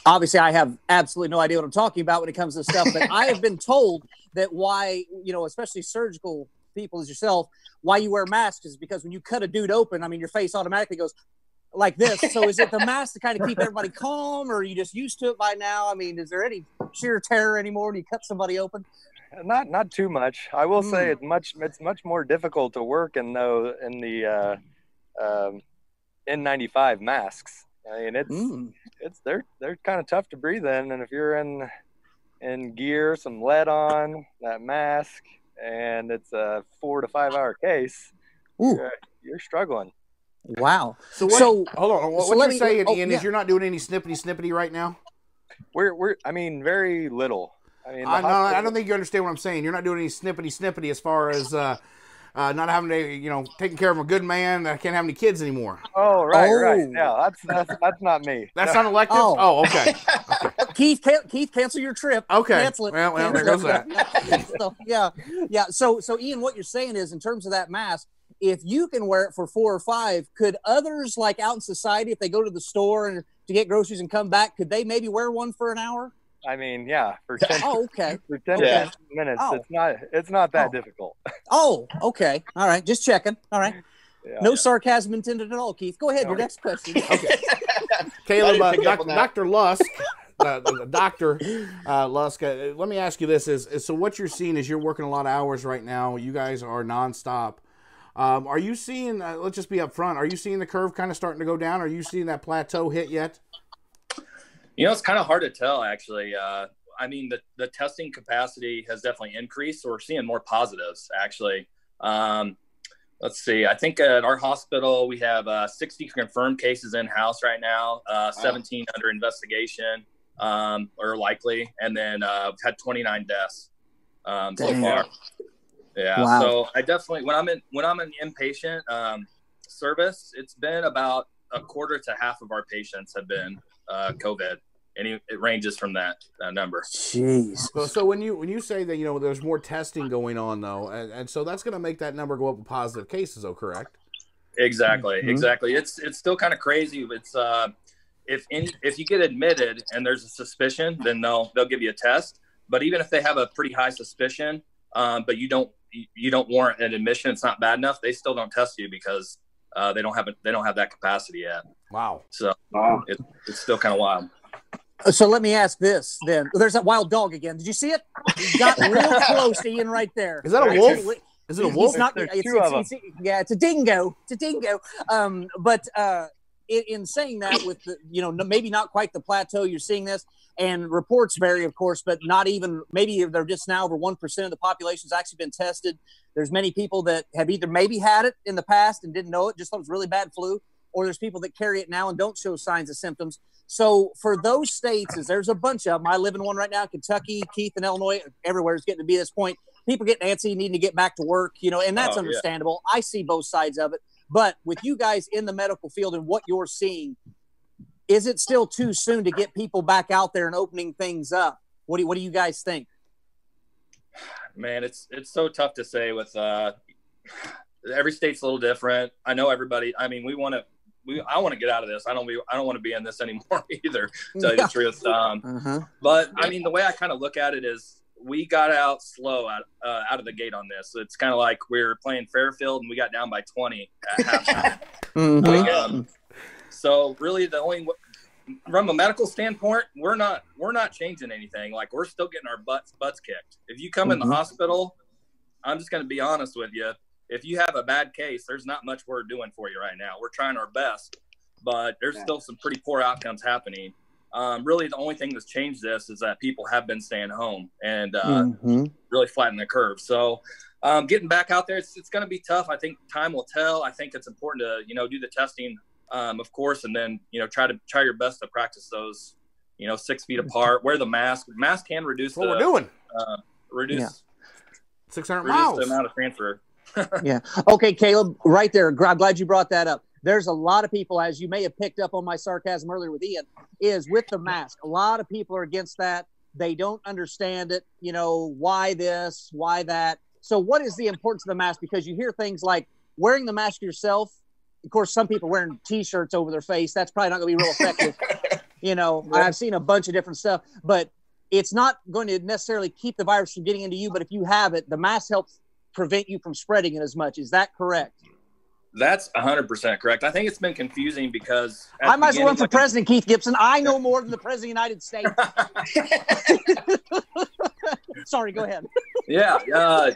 obviously I have absolutely no idea what I'm talking about when it comes to this stuff, but I have been told that why, especially surgical people as yourself, why you wear masks is because when you cut a dude open, I mean, your face automatically goes like this. So is it the mask to kind of keep everybody calm, or are you just used to it by now? I mean, is there any sheer terror anymore when you cut somebody open? Not too much. I will say it's much more difficult to work in the N95 masks. I mean, they're kind of tough to breathe in, and if you're in gear, some lead on that mask, and it's a 4 to 5 hour case, you're struggling. Wow. Hold on. What you're saying, Ian, yeah. is you're not doing any snippety right now? I mean, very little. I mean, I don't think you understand what I'm saying. You're not doing any snippety as far as not having to, taking care of a good man that can't have any kids anymore. Oh, right. Yeah, that's not me. That's not elective? Oh, okay. Keith, cancel your trip. Okay. Cancel it. Well, there goes that. So, yeah. So, Ian, what you're saying is, in terms of that mask, if you can wear it for 4 or 5, could others, like out in society, if they go to the store and to get groceries and come back, could they maybe wear one for an hour? I mean, yeah, for 10, Oh, okay. for 10 Yeah. minutes, Oh. it's not that Oh. difficult. Oh, okay. All right. Just checking. All right. Yeah. No sarcasm intended at all, Keith. Go ahead. Your next question. Caleb, I didn't pick up on that. Dr. Lusk, Dr. Lusk, let me ask you this: so what you're seeing is you're working a lot of hours right now. You guys are nonstop. Are you seeing? Let's just be upfront. Are you seeing the curve kind of starting to go down? Are you seeing that plateau hit yet? You know, it's kind of hard to tell, actually. I mean, the testing capacity has definitely increased, so we're seeing more positives, actually. Let's see. I think at our hospital, we have 60 confirmed cases in-house right now, 17 under investigation or likely, and then we've had 29 deaths so far. Yeah. Wow. So I definitely, when I'm in inpatient service, it's been about a quarter to half of our patients have been COVID. And it ranges from that number. Jeez. So when you say that, you know, there's more testing going on though, and so that's going to make that number go up with positive cases, though, correct? Exactly. It's still kind of crazy. It's if you get admitted and there's a suspicion, then they'll give you a test. But even if they have a pretty high suspicion, but you don't warrant an admission, it's not bad enough, they still don't test you because they don't have that capacity yet. Wow. So it's still kind of wild. So let me ask this then. There's that wild dog again. Did you see it? He got real close to Ian right there. Is that a wolf? Is it a wolf? He's not, There's it's, two of them. yeah, it's a dingo. It's a dingo. But in saying that, with the, you know, maybe not quite the plateau you're seeing this, and reports vary, of course, but not even, maybe they're just now over 1% of the population has actually been tested. There's many people that have either maybe had it in the past and didn't know it, just thought it was really bad flu, or there's people that carry it now and don't show signs of symptoms. So for those states, as there's a bunch of them, I live in one right now, Kentucky, Keith, and Illinois, everywhere is getting to be this point. People get antsy, needing to get back to work, you know, and that's understandable. I see both sides of it. But with you guys in the medical field and what you're seeing, is it still too soon to get people back out there and opening things up? What do you guys think? Man, it's so tough to say with every state's a little different. I know everybody. I mean, I want to get out of this. I don't want to be in this anymore either, to tell you the truth. But I mean, the way I kind of look at it is we got out slow out of the gate on this. It's kind of like we were playing Fairfield and we got down by 20 at halftime. So really from a medical standpoint, we're not changing anything. Like, we're still getting our butts kicked. If you come in the hospital, I'm just going to be honest with you. If you have a bad case, there's not much we're doing for you right now. We're trying our best, but there's still some pretty poor outcomes happening. Really, the only thing that's changed this is that people have been staying home and really flatten the curve. So getting back out there, it's going to be tough. I think time will tell. I think it's important to, you know, do the testing, of course, and then, you know, try your best to practice those, you know, 6 feet apart. Wear the mask. Mask can reduce That's what we're doing. Reduce 600 reduce miles. the amount of transfer. Yeah. Okay, Caleb, right there. I'm glad you brought that up. There's a lot of people, as you may have picked up on my sarcasm earlier with Ian, is with the mask. A lot of people are against that. They don't understand it. You know, why this, why that. So what is the importance of the mask? Because you hear things like wearing the mask yourself. Of course, some people wearing T-shirts over their face. That's probably not going to be real effective. You know, I've seen a bunch of different stuff, but it's not going to necessarily keep the virus from getting into you. But if you have it, the mask helps prevent you from spreading it as much. Is that correct? That's 100% correct. I think it's been confusing because I might as well run for president, Keith Gibson. I know more than the president of the United States. Sorry, go ahead. Yeah,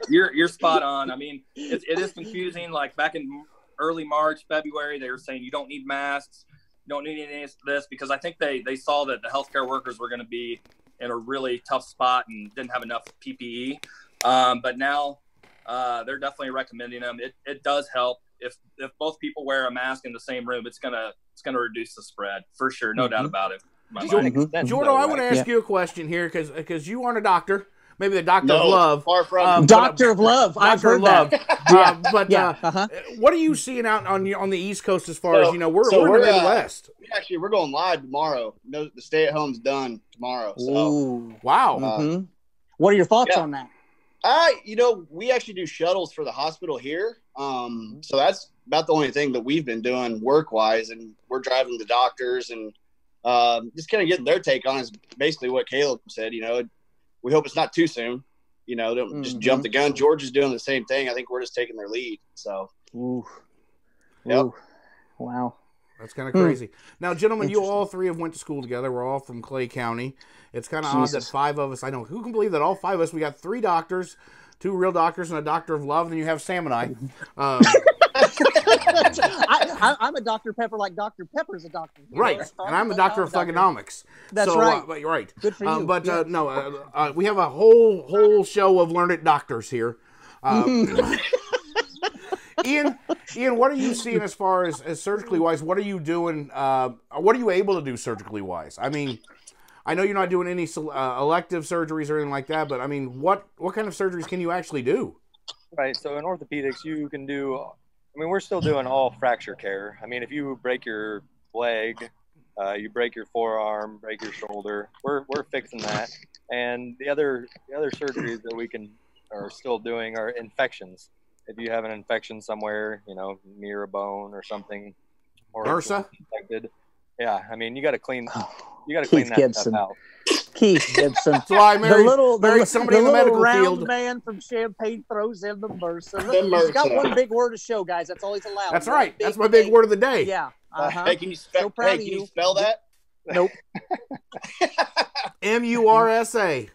you're spot on. I mean, it is confusing. Like back in early March, February, they were saying you don't need masks, you don't need any of this, because I think they saw that the healthcare workers were going to be in a really tough spot and didn't have enough PPE. But now they're definitely recommending them. It does help. If both people wear a mask in the same room, it's gonna reduce the spread for sure, no doubt about it. Jordan, I want to ask you a question here because you aren't a doctor. Maybe the doctor of love. Far from Doctor of Love. I've heard love. that. What are you seeing out on the East Coast as far as, you know, we're in the Midwest? We're going live tomorrow. The stay-at-home's done tomorrow. So. Ooh. Wow. What are your thoughts on that? You know, we actually do shuttles for the hospital here. So that's about the only thing that we've been doing work-wise, and we're driving the doctors and just kind of getting their take on is basically what Caleb said. You know, we hope it's not too soon. You know, don't just jump the gun. Georgia's doing the same thing. I think we're just taking their lead. So, yep. Wow. That's kind of crazy. Now, gentlemen, you all three have went to school together. We're all from Clay County. It's kind of odd that 5 of us, I know, who can believe that all 5 of us, we got 3 doctors, 2 real doctors and a doctor of love, and then you have Sam and I. I'm a Dr. Pepper like Dr. Pepper's a doctor. Right, and I'm a doctor of thugonomics. That's right. But you're right. Good for you. But we have a whole show of learned doctors here. Ian, what are you seeing as far as surgically wise? What are you doing? What are you able to do surgically wise? I mean, I know you're not doing any elective surgeries or anything like that, but I mean, what kind of surgeries can you actually do? Right. So in orthopedics, you can do. I mean, we're still doing all fracture care. I mean, if you break your leg, you break your forearm, break your shoulder, we're fixing that. And the other surgeries that we are still doing are infections. If you have an infection somewhere, you know, near a bone or something, or MRSA? infected, yeah. I mean, you got to clean that Gibson. stuff out. Keith Gibson. That's why I married somebody in the medical round field. Man from Champaign throws in the MRSA. He's got one big word to show, guys. That's all he's allowed. That's right. That's my big word of the day. Yeah. Hey, can you spell that? Nope. MURSA.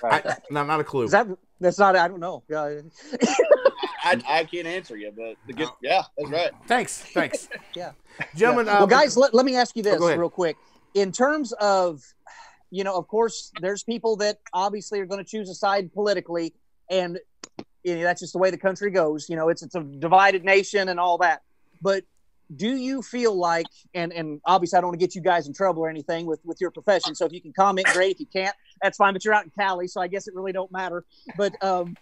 Right. No, not a clue. That's not. I don't know. I can't answer you, but yeah, that's right. Thanks. Yeah. Gentlemen. Well, guys, let me ask you this go ahead. real quick. In terms of, you know, of course, there's people that obviously are going to choose a side politically, and you know, that's just the way the country goes. You know, it's a divided nation and all that. But do you feel like, and obviously I don't want to get you guys in trouble or anything with your profession, so if you can comment, great. If you can't, that's fine. But you're out in Cali, so I guess it really don't matter. But and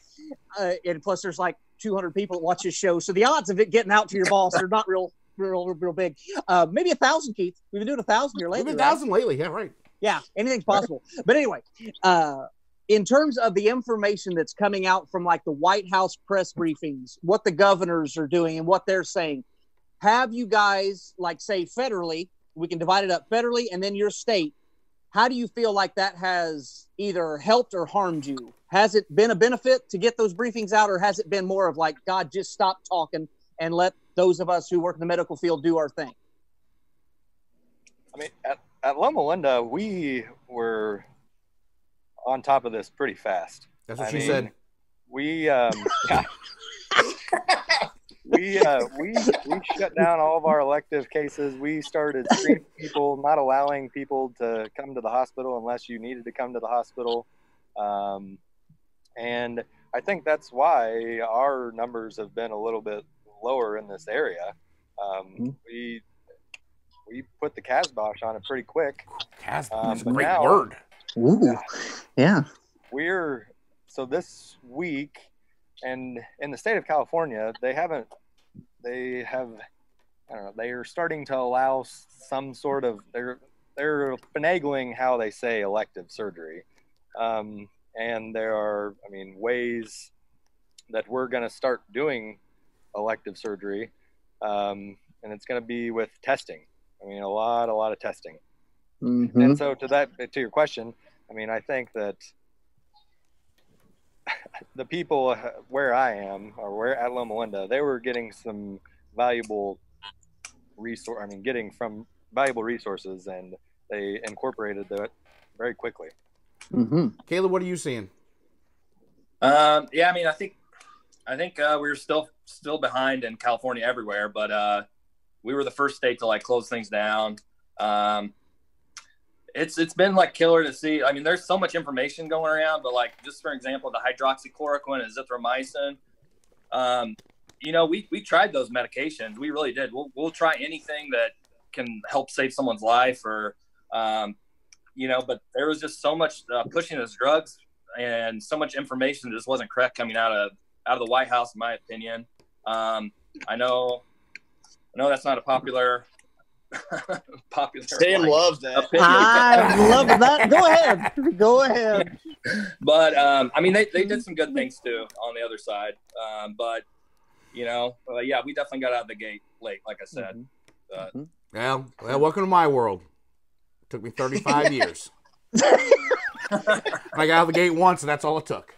plus there's like 200 people that watch this show, so the odds of it getting out to your boss are not real big. Maybe 1,000, Keith. We've been doing 1,000 here lately. We've been 1,000 lately. Yeah, right. Yeah, anything's possible. But anyway, in terms of the information that's coming out from like the White House press briefings, what the governors are doing and what they're saying, have you guys, like, say federally, we can divide it up federally and then your state, how do you feel like that has either helped or harmed you? Has it been a benefit to get those briefings out, or has it been more of like, God, just stop talking and let those of us who work in the medical field do our thing? I mean, at Loma Linda, we were on top of this pretty fast. That's what she said. We we shut down all of our elective cases. We started screening people, not allowing people to come to the hospital unless you needed to come to the hospital. And I think that's why our numbers have been a little bit lower in this area. We put the Casbosh on it pretty quick. Casbosh is a great word. Ooh, yeah. So this week, and in the state of California, they are starting to allow some sort of, they're finagling how they say elective surgery. And there are, ways that we're going to start doing elective surgery. And it's going to be with testing. A lot of testing. Mm-hmm. And so to your question, I think that the people where I am, or where at Loma Linda, they were getting some valuable valuable resources, and they incorporated that very quickly. Mm-hmm. Caleb, what are you seeing? I think we're still behind in California everywhere, but we were the first state to close things down. It's been killer to see. There's so much information going around, but just for example, the hydroxychloroquine and azithromycin. We tried those medications. We really did. We'll try anything that can help save someone's life, or but there was just so much pushing those drugs, and so much information that just wasn't correct coming out of the White House, in my opinion. I know that's not a popular. Sam loves that. I love that. Go ahead. But they did some good things too on the other side. We definitely got out of the gate late, like I said. Well, welcome to my world. Took me 35 years. I got out of the gate once, and that's all it took.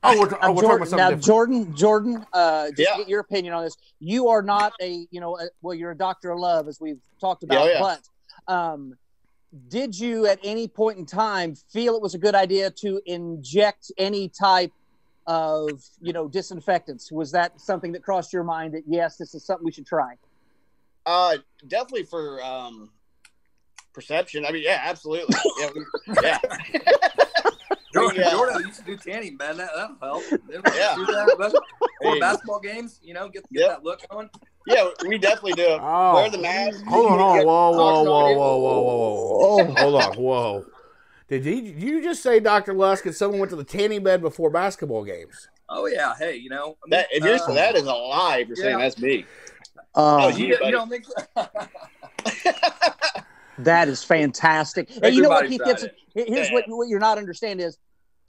We're talking about something now, different. Jordan, just get your opinion on this. You are not you're a doctor of love, as we've talked about, but did you at any point in time feel it was a good idea to inject any type of, disinfectants? Was that something that crossed your mind that, yes, this is something we should try? Definitely for perception. I mean, yeah, absolutely. Yeah. Jordan used to do tanning, man. That'll help. Yeah. Do that for basketball games, get that look going. Yeah, we definitely do. Wear the mask. Hold on. Whoa. Hold on. Whoa. Did you just say, Dr. Lusk, and someone went to the tanning bed before basketball games? Oh, yeah. Hey, that is a lie if you're saying that's me. You don't think so? That is fantastic. And you know what, Keith? Here's what you're not understanding is,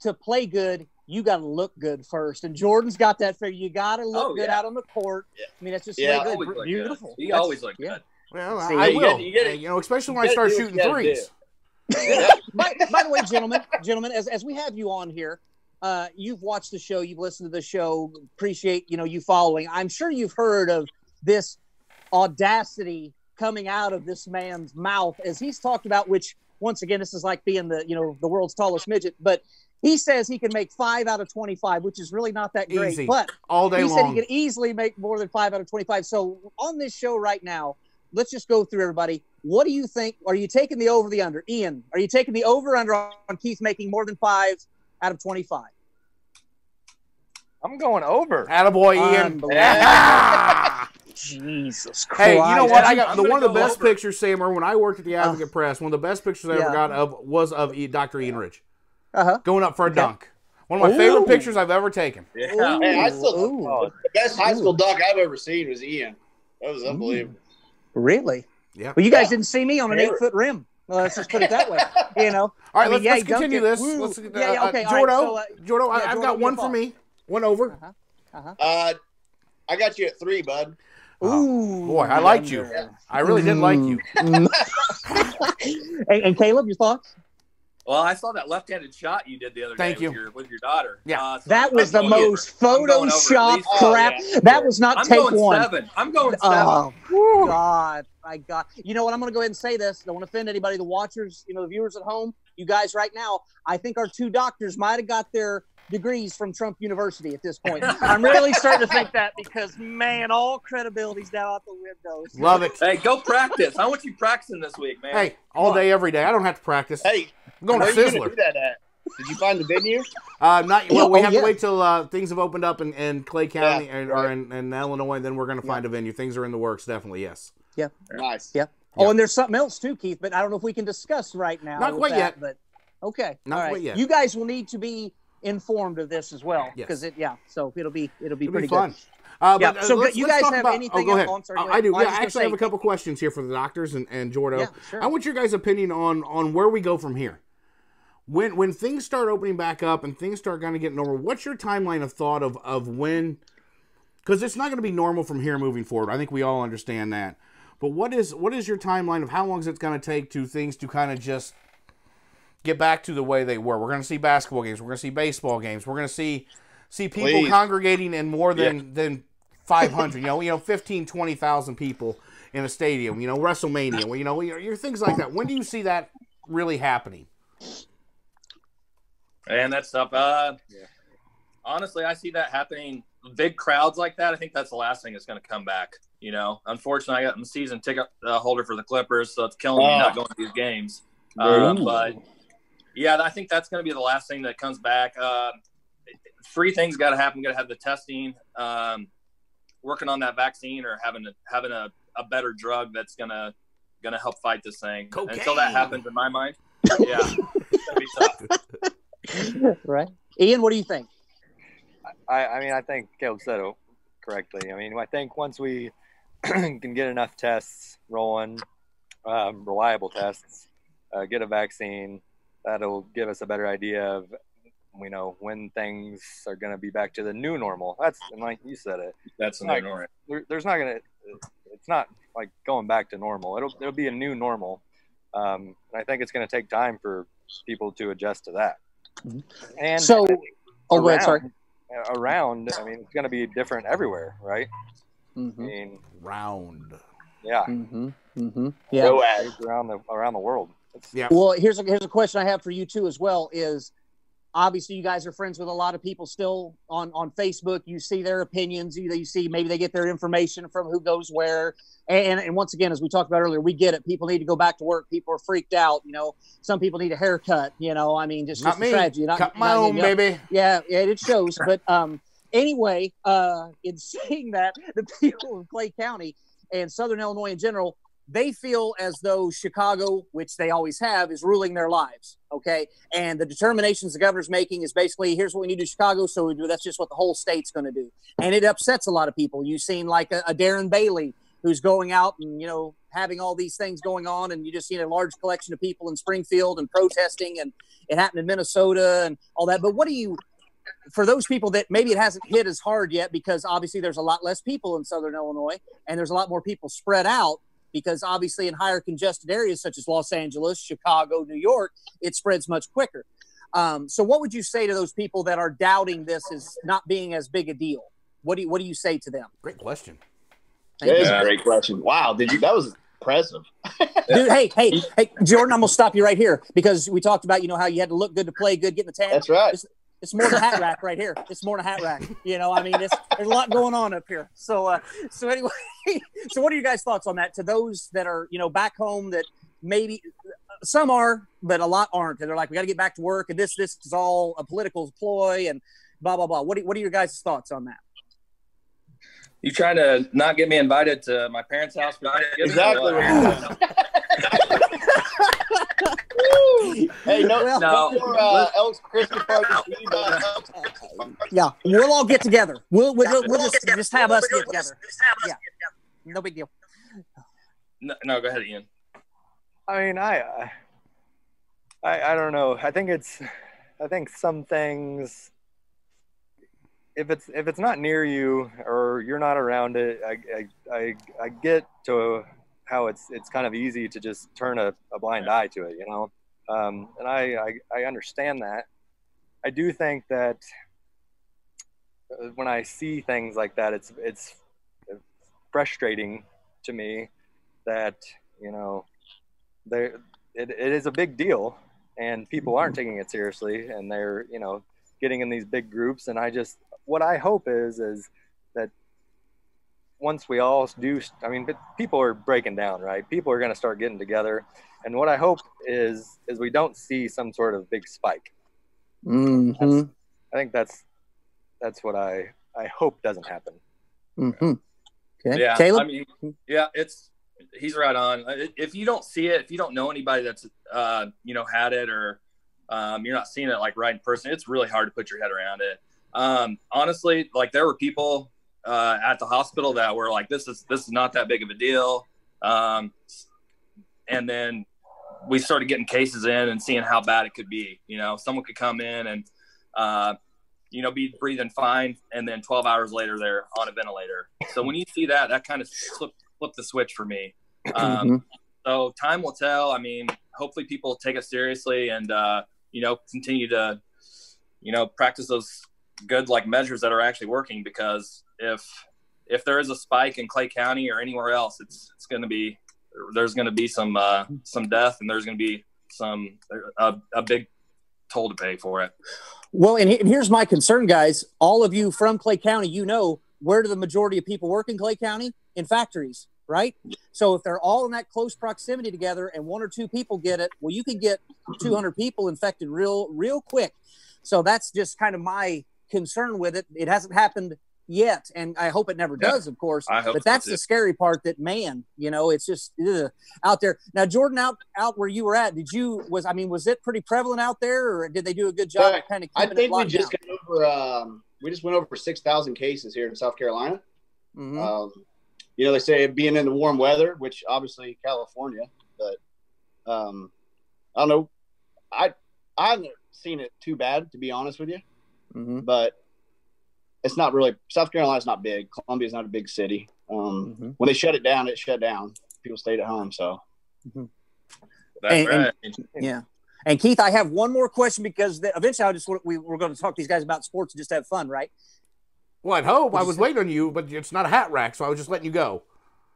to play good, you got to look good first. And Jordan's got that figure. You got to look good out on the court. I mean, that's just beautiful. He always looked good. Well, I will. Especially when I start shooting threes. By the way, gentlemen, as we have you on here, you've watched the show, you've listened to the show, appreciate you following. I'm sure you've heard of this audacity coming out of this man's mouth as he's talked about, which once again, this is like being the world's tallest midget, but he says he can make 5 out of 25, which is really not that great. Easy. But all day he long. said he could easily make more than 5 out of 25. So on this show right now, let's just go through everybody. What do you think? Are you taking the over, the under? Ian, are you taking the over, under on Keith making more than 5 out of 25? I'm going over. Attaboy, Ian. Jesus Christ. Hey, you know what? I got one of the best pictures, Sammer, when I worked at the Advocate Press. One of the best pictures I ever got was of Dr. Ian Ridge. Going up for a dunk. One of my favorite pictures I've ever taken. Yeah. Hey, the best high school dunk I've ever seen was Ian. That was unbelievable. Really? Yeah. Well, you guys didn't see me on an 8-foot rim. Well, let's just put it that way. All right, let's continue this. Okay. Jordo, Jordo, I've got one for me. One over. I got you at 3, bud. Ooh, boy, I liked you. I really did like you. And Caleb, your thoughts? Well, I saw that left-handed shot you did the other day with your daughter. Yeah, that was the most Photoshop crap. That was not take one. I'm going 7. Oh, God, my God. You know what? I'm going to go ahead and say this. Don't want to offend anybody. The watchers, the viewers at home, you guys right now, I think our 2 doctors might have got their degrees from Trump University at this point. I'm really starting to think that because, man, all credibility's now out the window. Love it. Hey, go practice. I want you practicing this week, man. Hey, all day, every day. I don't have to practice. Hey, I'm going to Sizzler. Where are you going to do that at? Did you find the venue? Not well. We have to wait till things have opened up in Clay County or in Illinois. Then we're going to find a venue. Things are in the works, definitely. Yes. Yeah. Nice. Yeah. Oh, and there's something else too, Keith. But I don't know if we can discuss right now. Not quite yet. But okay. Not quite yet. You guys will need to be informed of this as well, because so it'll be pretty fun. Good. So you guys have anything? Go ahead. Oh, I'm sorry, I do. Yeah, I actually have a couple questions here for the doctors and Jordo. Yeah, sure. I want your guys' opinion on where we go from here. When things start opening back up and things start kind of getting normal, what's your timeline of thought of when? Because it's not going to be normal from here moving forward. I think we all understand that. But what is your timeline of how long is it going to take to things to kind of just get back to the way they were? We're going to see basketball games. We're going to see baseball games. We're going to see people congregating in more than 500. 15, 20,000 people in a stadium. WrestleMania. You're things like that. When do you see that really happening? And that's tough. Honestly, I see that happening. Big crowds like that, I think that's the last thing that's going to come back. Unfortunately, I'm a season ticket holder for the Clippers, so it's killing me not going to these games. But yeah, I think that's going to be the last thing that comes back. 3 things got to happen. Got to have the testing, working on that vaccine, or having a better drug that's gonna help fight this thing. Cocaine. Until that happens, in my mind, it's gonna be tough. Right, Ian, what do you think? I think Caleb said it correctly. I think once we can get enough tests rolling, reliable tests, get a vaccine, that'll give us a better idea of when things are going to be back to the new normal. And like you said it. That's the new normal. There's not going to. It's not like going back to normal. It'll be a new normal. And I think it's going to take time for people to adjust to that. And so, go ahead, sorry. Around, I mean, it's going to be different everywhere, right? Mm-hmm. I mean, round. Yeah. Mm-hmm. Mm-hmm. Yeah. Go at it. Around the world. Yeah. Well, here's a question I have for you too as well. Is obviously you guys are friends with a lot of people still on Facebook. You see their opinions. You see maybe they get their information from who goes where. And once again, as we talked about earlier, we get it. People need to go back to work. People are freaked out. You know, some people need a haircut. You know, I mean, just Not me. tragedy. Cut my own, baby. Yeah, it shows. But anyway, in seeing that, the people of Clay County and Southern Illinois in general, they feel as though Chicago, which they always have, is ruling their lives, okay? And the determinations the governor's making is basically, here's what we need to do Chicago, so we do. That's just what the whole state's going to do. And it upsets a lot of people. You've seen like a Darren Bailey who's going out and, you know, having all these things going on, and you just seen a large collection of people in Springfield and protesting, and it happened in Minnesota and all that. But what do you, for those people that maybe it hasn't hit as hard yet, because obviously there's a lot less people in Southern Illinois and there's a lot more people spread out, because obviously in higher congested areas such as Los Angeles, Chicago, New York, it spreads much quicker. So what would you say to those people that are doubting this as not being as big a deal? What do you say to them? Great question. That is a great question. Wow, that was impressive. Dude, hey, Jordan, I'm gonna stop you right here, because we talked about, you know, how you had to look good to play good, get in the tan. That's right. It's more than a hat rack right here. It's more than a hat rack. You know, I mean, there's a lot going on up here. So anyway, so what are your guys' thoughts on that? To those that are, you know, back home, that maybe some are, but a lot aren't. And they're like, we got to get back to work, and this is all a political ploy and blah, blah, blah. What are your guys' thoughts on that? You trying to not get me invited to my parents' house for Thanksgiving? Exactly what you're doing. Hey, no more Elks Christmas party. Yeah, we'll all get together. We'll just have us get together. Yeah, no big deal. No, go ahead, Ian. I mean, I don't know. I think some things, if it's not near you or you're not around it, I get to how it's kind of easy to just turn a blind eye to it, you know. And I understand that. I do think that when I see things like that, it's frustrating to me that, you know, it is a big deal and people aren't taking it seriously, and they're, you know, getting in these big groups. And what I hope is that once we all do, I mean, people are breaking down, right? People are going to start getting together. And what I hope is we don't see some sort of big spike. Mm-hmm. I think that's what I hope doesn't happen. Mm-hmm. Okay. Yeah. Caleb? I mean, yeah, he's right on. If you don't see it, if you don't know anybody that's, you know, had it, or you're not seeing it like right in person, it's really hard to put your head around it. Honestly, like there were people at the hospital that were like, this is not that big of a deal. And then we started getting cases in and seeing how bad it could be. You know, someone could come in and, you know, be breathing fine, and then 12 hours later they're on a ventilator. So when you see that kind of flip the switch for me. So time will tell. I mean, hopefully people take it seriously and, you know, continue to, you know, practice those good like measures that are actually working, because if there is a spike in Clay County or anywhere else, there's going to be some death, and there's going to be a big toll to pay for it. Well, and here's my concern, guys. All of you from Clay County, you know, where do the majority of people work in Clay County? In factories, right? So if they're all in that close proximity together and one or two people get it, well, you can get 200 people infected real quick. So that's just kind of my concern with it. It hasn't happened yet, and I hope it never does, of course. But that's the scary part, that, man, you know, it's just out there. Now, Jordan, out where you were at, was it pretty prevalent out there, or did they do a good job of kind of keeping it locked down? We just went over 6,000 cases here in South Carolina. Mm-hmm. You know, they say being in the warm weather, which obviously California, but I don't know. I haven't seen it too bad, to be honest with you. Mm-hmm. But it's not really, South Carolina's not big. Columbia's not a big city. When they shut it down, it shut down. People stayed at home. So That's right. Yeah. And Keith, I have one more question because eventually we're going to talk to these guys about sports and just have fun, right? Well, I'd hope. I was waiting on you, but it's not a hat rack, so I was just letting you go.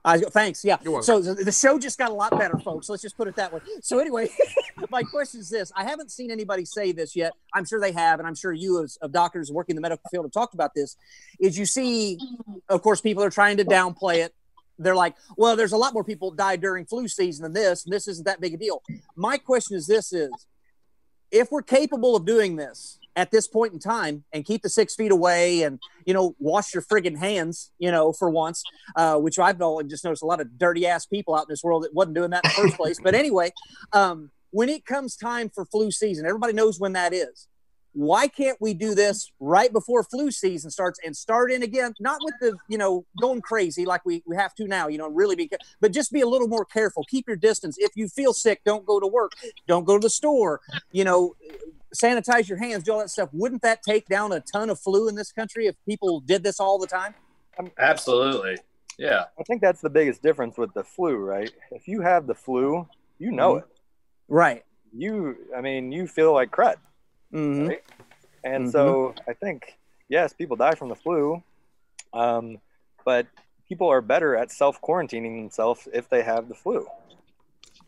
Thanks. Yeah. You're welcome. So the show just got a lot better, folks. Let's just put it that way. So anyway, my question is this. I haven't seen anybody say this yet. I'm sure they have, and I'm sure you as doctors working in the medical field have talked about this, is you see, of course, people are trying to downplay it. They're like, well, there's a lot more people die during flu season than this, and this isn't that big a deal. My question is this is, if we're capable of doing this at this point in time and keep the 6 feet away and, wash your friggin' hands, for once, which I've just noticed a lot of dirty ass people out in this world that wasn't doing that in the first place. But anyway, when it comes time for flu season, everybody knows when that is. Why can't we do this right before flu season starts and start in again? Not with the, going crazy like we have to now, really but just be a little more careful. Keep your distance. If you feel sick, don't go to work. Don't go to the store. Sanitize your hands, do all that stuff. Wouldn't that take down a ton of flu in this country if people did this all the time? Absolutely. Yeah. I think that's the biggest difference with the flu, right? If you have the flu, you know it. Right. You feel like crud. Mm-hmm. Right? And so I think, yes, people die from the flu, but people are better at self-quarantining themselves if they have the flu.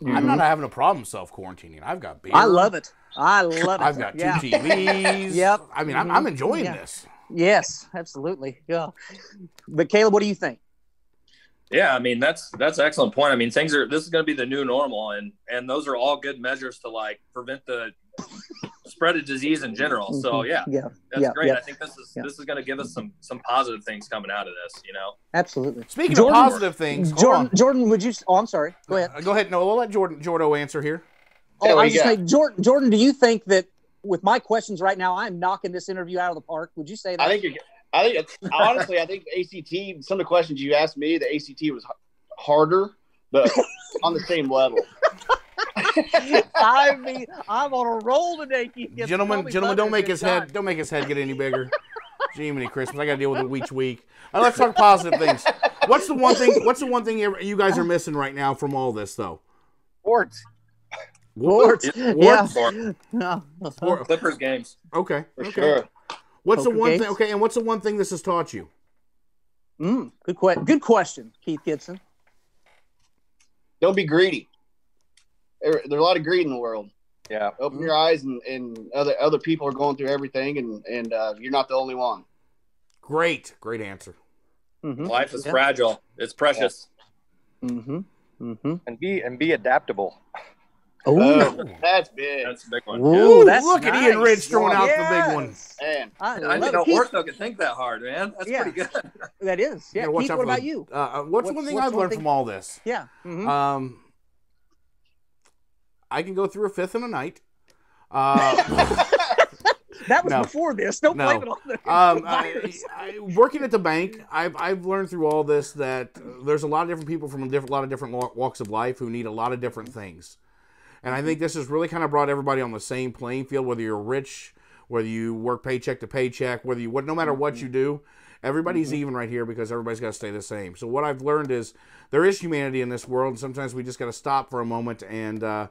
I'm not having a problem self-quarantining. I've got beer. I love it. I've got 2 TVs. Yep. I mean, I'm enjoying this. Yes, absolutely. Yeah. But Caleb, what do you think? Yeah, I mean, that's an excellent point. I mean, this is going to be the new normal, and those are all good measures to prevent the spread of disease in general. So that's great. I think this is going to give us some positive things coming out of this, Absolutely. Speaking of positive things, Jordan, would you? Oh, I'm sorry. Go ahead. Go ahead. No, we'll let Jordo answer here. Oh, I was just saying, Jordan, do you think that with my questions right now, I'm knocking this interview out of the park? Would you say that? Honestly, I think the ACT, some of the questions you asked me, the ACT was harder, but on the same level. I mean, I'm on a roll today. Gentlemen, don't make his head get any bigger. Jiminy Christmas, I got to deal with it each week. Let's talk positive things. What's the one thing you guys are missing right now from all this, though? Sports. Yeah. Clippers games. Okay. For sure. What's the one thing? Okay, and what's the one thing this has taught you? Good question, Keith Gibson. Don't be greedy. There's a lot of greed in the world. Yeah. Open your eyes, and other people are going through everything, and you're not the only one. Great answer. Life is fragile. It's precious. And be adaptable. Oh, that's big. That's a big one. Ooh, look at Ian Ridge throwing out the big one. Man, I didn't know Ortho could think that hard, man. That's pretty good. That is. Yeah. Keith, what about you? What's one thing I've learned from all this? Yeah. I can go through a fifth in a night. That was before this. Don't blame it on the virus. Working at the bank, I've learned through all this that there's a lot of different people from a lot of different walks of life who need a lot of different things. And I think this has really kind of brought everybody on the same playing field, whether you're rich, whether you work paycheck to paycheck, no matter what you do, everybody's even right here because everybody's got to stay the same. So what I've learned is there is humanity in this world, and sometimes we just got to stop for a moment. And, the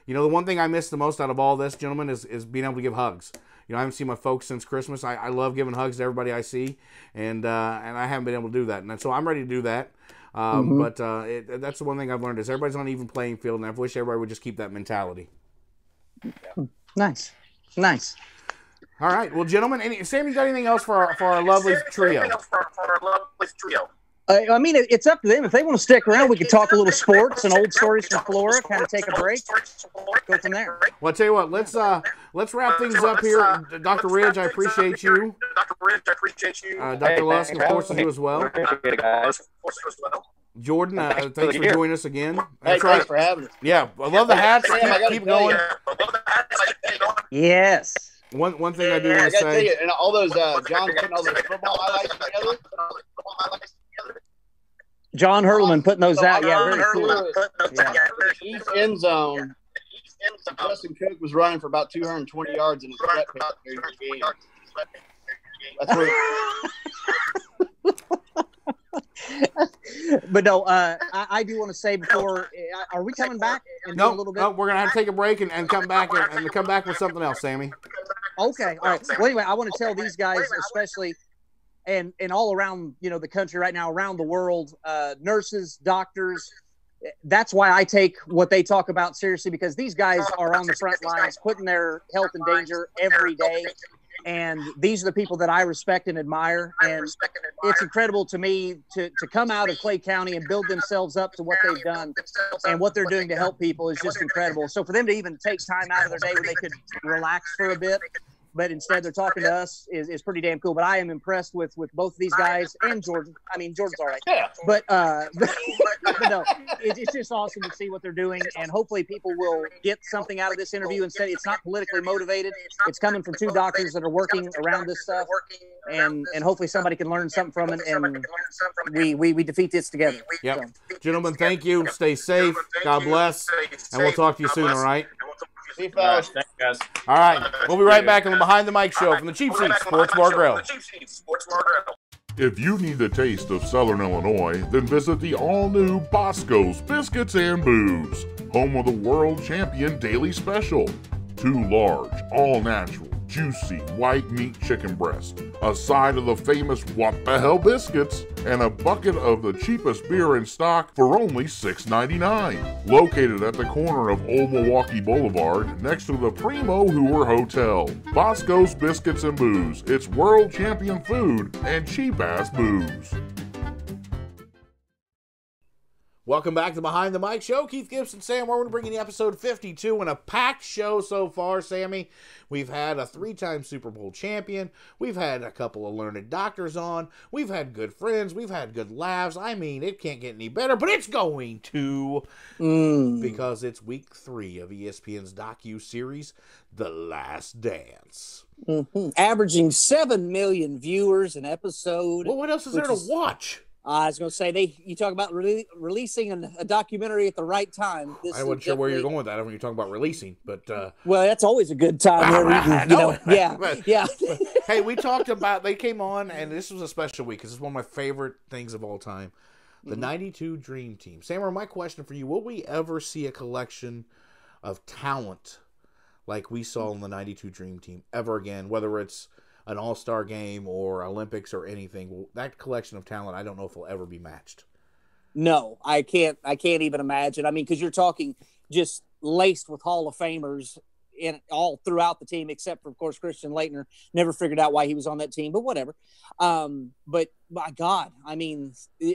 one thing I miss the most out of all this, gentlemen, is being able to give hugs. I haven't seen my folks since Christmas. I love giving hugs to everybody I see, and I haven't been able to do that. And so I'm ready to do that. But that's the one thing I've learned is everybody's on an even playing field, and I wish everybody would just keep that mentality. Nice. All right. Well, gentlemen, Sam, you got anything else for our lovely trio? I mean, it's up to them. If they want to stick around, we could talk a little sports and old stories from Florida, kind of take a break, go from there. Well, I'll tell you what, let's wrap things up here. Dr. Ridge, I appreciate you. Dr. Lusk, of course, you as well. Jordan, thanks for joining us again. Thanks for having us. Yeah, I love the hats. Keep going. Yes. One thing I do want to say. And all those, John putting all those football highlights together. John Hurlman putting those out. Yeah, very cool. Each end zone, Justin Cook was running for about 220 yards in the sweatpants during the game. That's where. But no, I do want to say before, are we coming back and do a little bit? No, we're gonna have to take a break and come back and come back with something else, Sammy. Okay, all right. Well, anyway, I want to tell these guys, especially, and all around the country right now, around the world, nurses, doctors. That's why I take what they talk about seriously, because these guys are on the front lines, putting their health in danger every day. And these are the people that I respect and admire. And it's incredible to me to come out of Clay County and build themselves up to what they've done, and what they're doing to help people is just incredible. So for them to even take time out of their day where they could relax for a bit, but instead they're talking to us is pretty damn cool. But I am impressed with both of these guys and Jordan. I mean, Jordan's all right. Yeah. But no, it's just awesome to see what they're doing. And hopefully people will get something out of this interview. Instead, it's not politically motivated. It's coming from two doctors that are working around this stuff. And hopefully somebody can learn something from it. And we defeat this together. Yep. So. Gentlemen, thank you. Stay safe. God bless. And we'll talk to you soon, all right? See you, fellas. Thanks, guys. All right. We'll be right back on the Behind the Mic Show from the Cheap Seats Sports Bar Grill. If you need a taste of Southern Illinois, then visit the all-new Bosco's Biscuits and Booze, home of the world champion daily special. 2 large, all-natural, juicy white meat chicken breast, a side of the famous What the Hell biscuits, and a bucket of the cheapest beer in stock for only $6.99. Located at the corner of Old Milwaukee Boulevard, next to the Primo Hooer Hotel. Bosco's Biscuits and Booze. It's world champion food and cheap-ass booze. Welcome back to Behind the Mic Show. Keith Gibson, Sam Warren, bringing you episode 52 and a packed show so far, Sammy. We've had a 3-time Super Bowl champion. We've had a couple of learned doctors on. We've had good friends. We've had good laughs. I mean, it can't get any better, but it's going to because it's week 3 of ESPN's docu-series, The Last Dance. Mm-hmm. Averaging 7 million viewers an episode. Well, what else is there to watch? I was going to say, you talk about releasing a documentary at the right time. I wasn't sure where you're going with that when you're talking about releasing, but well, that's always a good time. Yeah. Hey, we talked about, they came on, and this was a special week because it's one of my favorite things of all time. The 92 Dream Team. Samuel, my question for you, will we ever see a collection of talent like we saw in the 92 Dream Team ever again, whether it's an all-star game or Olympics or anything? That collection of talent, I don't know if will ever be matched. No, I can't even imagine. I mean, because you're talking just laced with Hall of Famers in all throughout the team, except for, of course, Christian Laettner. Never figured out why he was on that team, but whatever. But my God, I mean,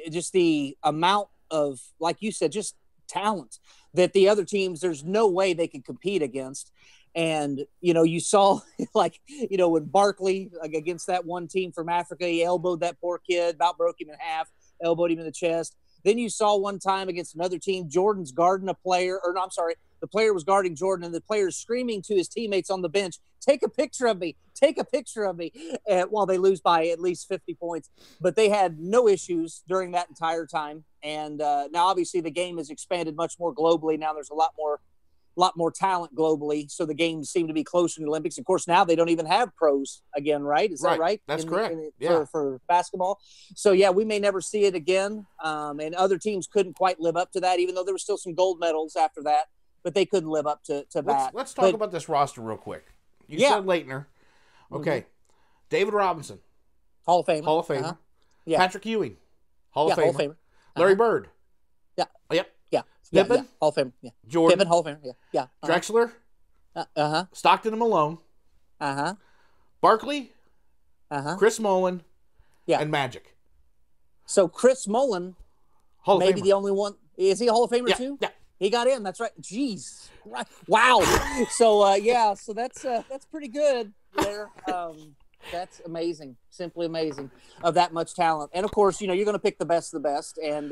just the amount of, like you said, just talent that the other teams, there's no way they could compete against. And, you saw, when Barkley against that one team from Africa, he elbowed that poor kid, about broke him in half, elbowed him in the chest. Then you saw one time against another team, Jordan's guarding a player, the player was guarding Jordan, and the player screaming to his teammates on the bench, take a picture of me, while they lose by at least 50 points. But they had no issues during that entire time. And now, obviously, the game has expanded much more globally. Now there's a lot more talent globally, so the games seem to be closer to the Olympics. Of course, now they don't even have pros again, right? Is that right? That's correct. For basketball. So, yeah, we may never see it again. And other teams couldn't quite live up to that, even though there were still some gold medals after that, but they couldn't live up to that. Let's talk about this roster real quick. You said Laettner. Okay. David Robinson. Hall of Famer. Uh-huh. Yeah. Patrick Ewing. Hall of Famer. Uh-huh. Larry Bird. Yeah. Yep. Yeah. Pippen. Hall of Fame. Yeah. Jordan. Pippen, Hall of Fame. Yeah. Uh-huh. Drexler. Stockton and Malone. Barkley. Chris Mullin. Yeah. And Magic. So Chris Mullin, Hall of maybe Famer. The only one. Is he a Hall of Famer too? Yeah. He got in. That's right. Jeez. Right. Wow. So So that's pretty good there. That's amazing. Simply amazing of that much talent. And of course, you're going to pick the best of the best, and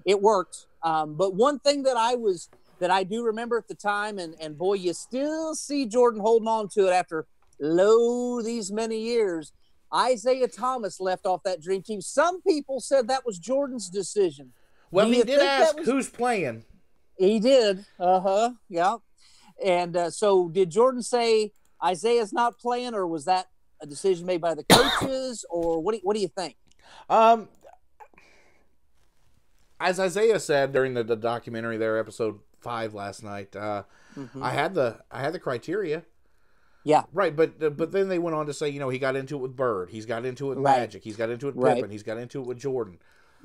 it worked. But one thing that I do remember at the time, and boy, you still see Jordan holding on to it after these many years. Isaiah Thomas left off that dream team. Some people said that was Jordan's decision. Well, he did ask who's playing. He did. Yeah. And so did Jordan say Isaiah's not playing, or was that a decision made by the coaches, or what do you think? As Isaiah said during the documentary there, episode 5 last night, I had the criteria. Yeah. Right, but then they went on to say, he got into it with Bird, he's got into it with Magic, he's got into it with Pippen, he's got into it with Jordan.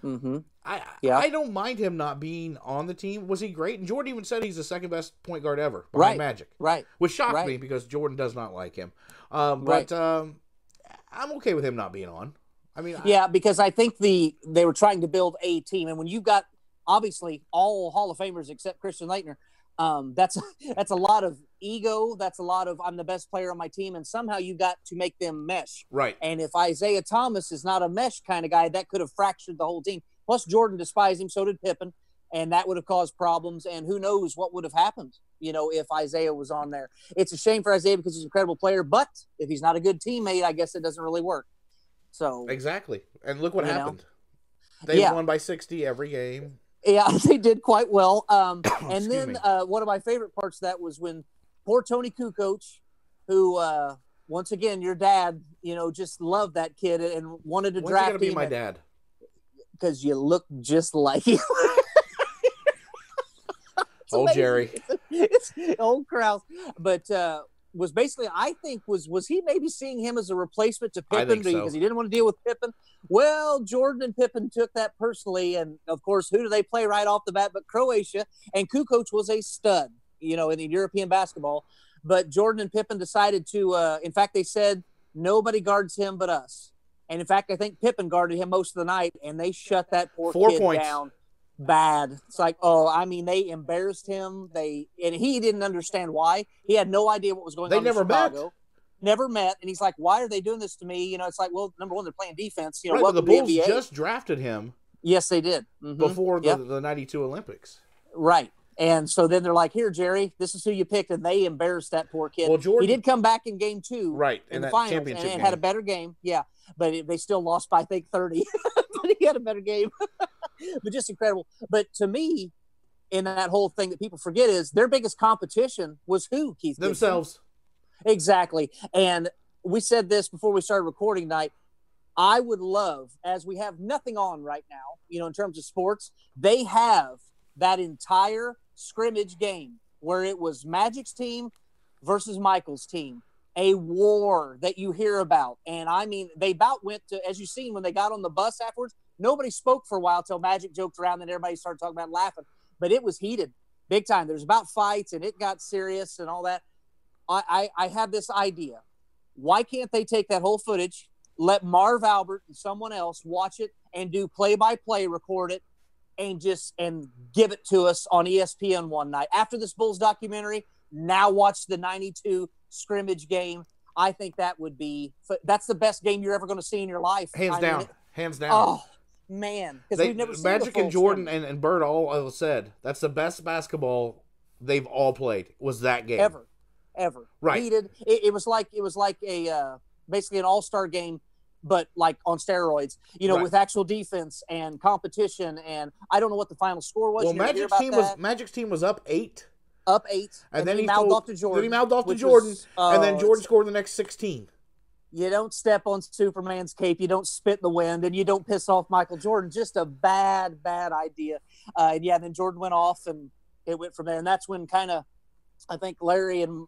Mm-hmm. I don't mind him not being on the team. Was he great? And Jordan even said he's the second best point guard ever behind Magic. Right. Which shocked me because Jordan does not like him. But I'm okay with him not being on. I mean, because I think they were trying to build a team, and when you've got obviously all Hall of Famers except Christian Laettner, that's a lot of ego. That's a lot of I'm the best player on my team, and somehow you got to make them mesh. Right. And if Isaiah Thomas is not a mesh kind of guy, that could have fractured the whole team. Plus, Jordan despised him, so did Pippen, and that would have caused problems. And who knows what would have happened, if Isaiah was on there. It's a shame for Isaiah because he's an incredible player, but if he's not a good teammate, I guess it doesn't really work. So exactly, and look what happened. They won by 60 every game. Yeah, they did quite well. And then one of my favorite parts of that was when poor Tony Kukoc, who once again your dad, just loved that kid and wanted to draft him. Be my dad because you look just like him. Old Jerry, it's old Krause, but. Was basically, I think, was he maybe seeing him as a replacement to Pippen because he didn't want to deal with Pippen? Well, Jordan and Pippen took that personally, and of course, who do they play right off the bat but Croatia? And Kukoc was a stud, in the European basketball. But Jordan and Pippen decided to, in fact, they said nobody guards him but us. And in fact, I think Pippen guarded him most of the night, and they shut that poor 4 kid points. down. Bad. It's like, they embarrassed him. And he didn't understand why. He had no idea what was going on. They never met. Never met. And he's like, why are they doing this to me? It's like, well, number one, they're playing defense. Right, but the Bulls just drafted him. Yes, they did. Before the 92 Olympics. Right. And so then they're like, here, Jerry, this is who you picked. And they embarrassed that poor kid. Well, Jordan, he did come back in game 2. Right. In the finals. And had a better game. Yeah. But they still lost by, I think, 30. But he had a better game. But just incredible. But to me, in that whole thing that people forget is their biggest competition was who, Keith? Themselves. Gibson. Exactly. And we said this before we started recording tonight. I would love, as we have nothing on right now, in terms of sports, they have that entire scrimmage game where it was Magic's team versus Michael's team. A war that you hear about. And I mean, they about went to, as you've seen, when they got on the bus afterwards, nobody spoke for a while till Magic joked around and everybody started talking about laughing. But it was heated big time. There's about fights and it got serious and all that. I have this idea. Why can't they take that whole footage, let Marv Albert and someone else watch it and do play-by-play, record it, and give it to us on ESPN one night? After this Bulls documentary, now watch the 92 scrimmage game. I think that's the best game you're ever going to see in your life. Hands down. Oh, man. Because we've never seen Magic and Jordan and Bird all said that's the best basketball they've all played was that game. Ever. Right. Heated. It was like a basically an all-star game, but like on steroids, right. With actual defense and competition. And I don't know what the final score was. Well, Magic's team was up 8. Up 8, and then he mouthed off to Jordan. Then he mouthed off to Jordan, and then Jordan scored the next 16. You don't step on Superman's cape, you don't spit in the wind, and you don't piss off Michael Jordan. Just a bad idea. And then Jordan went off, and it went from there. And that's when kind of, I think Larry and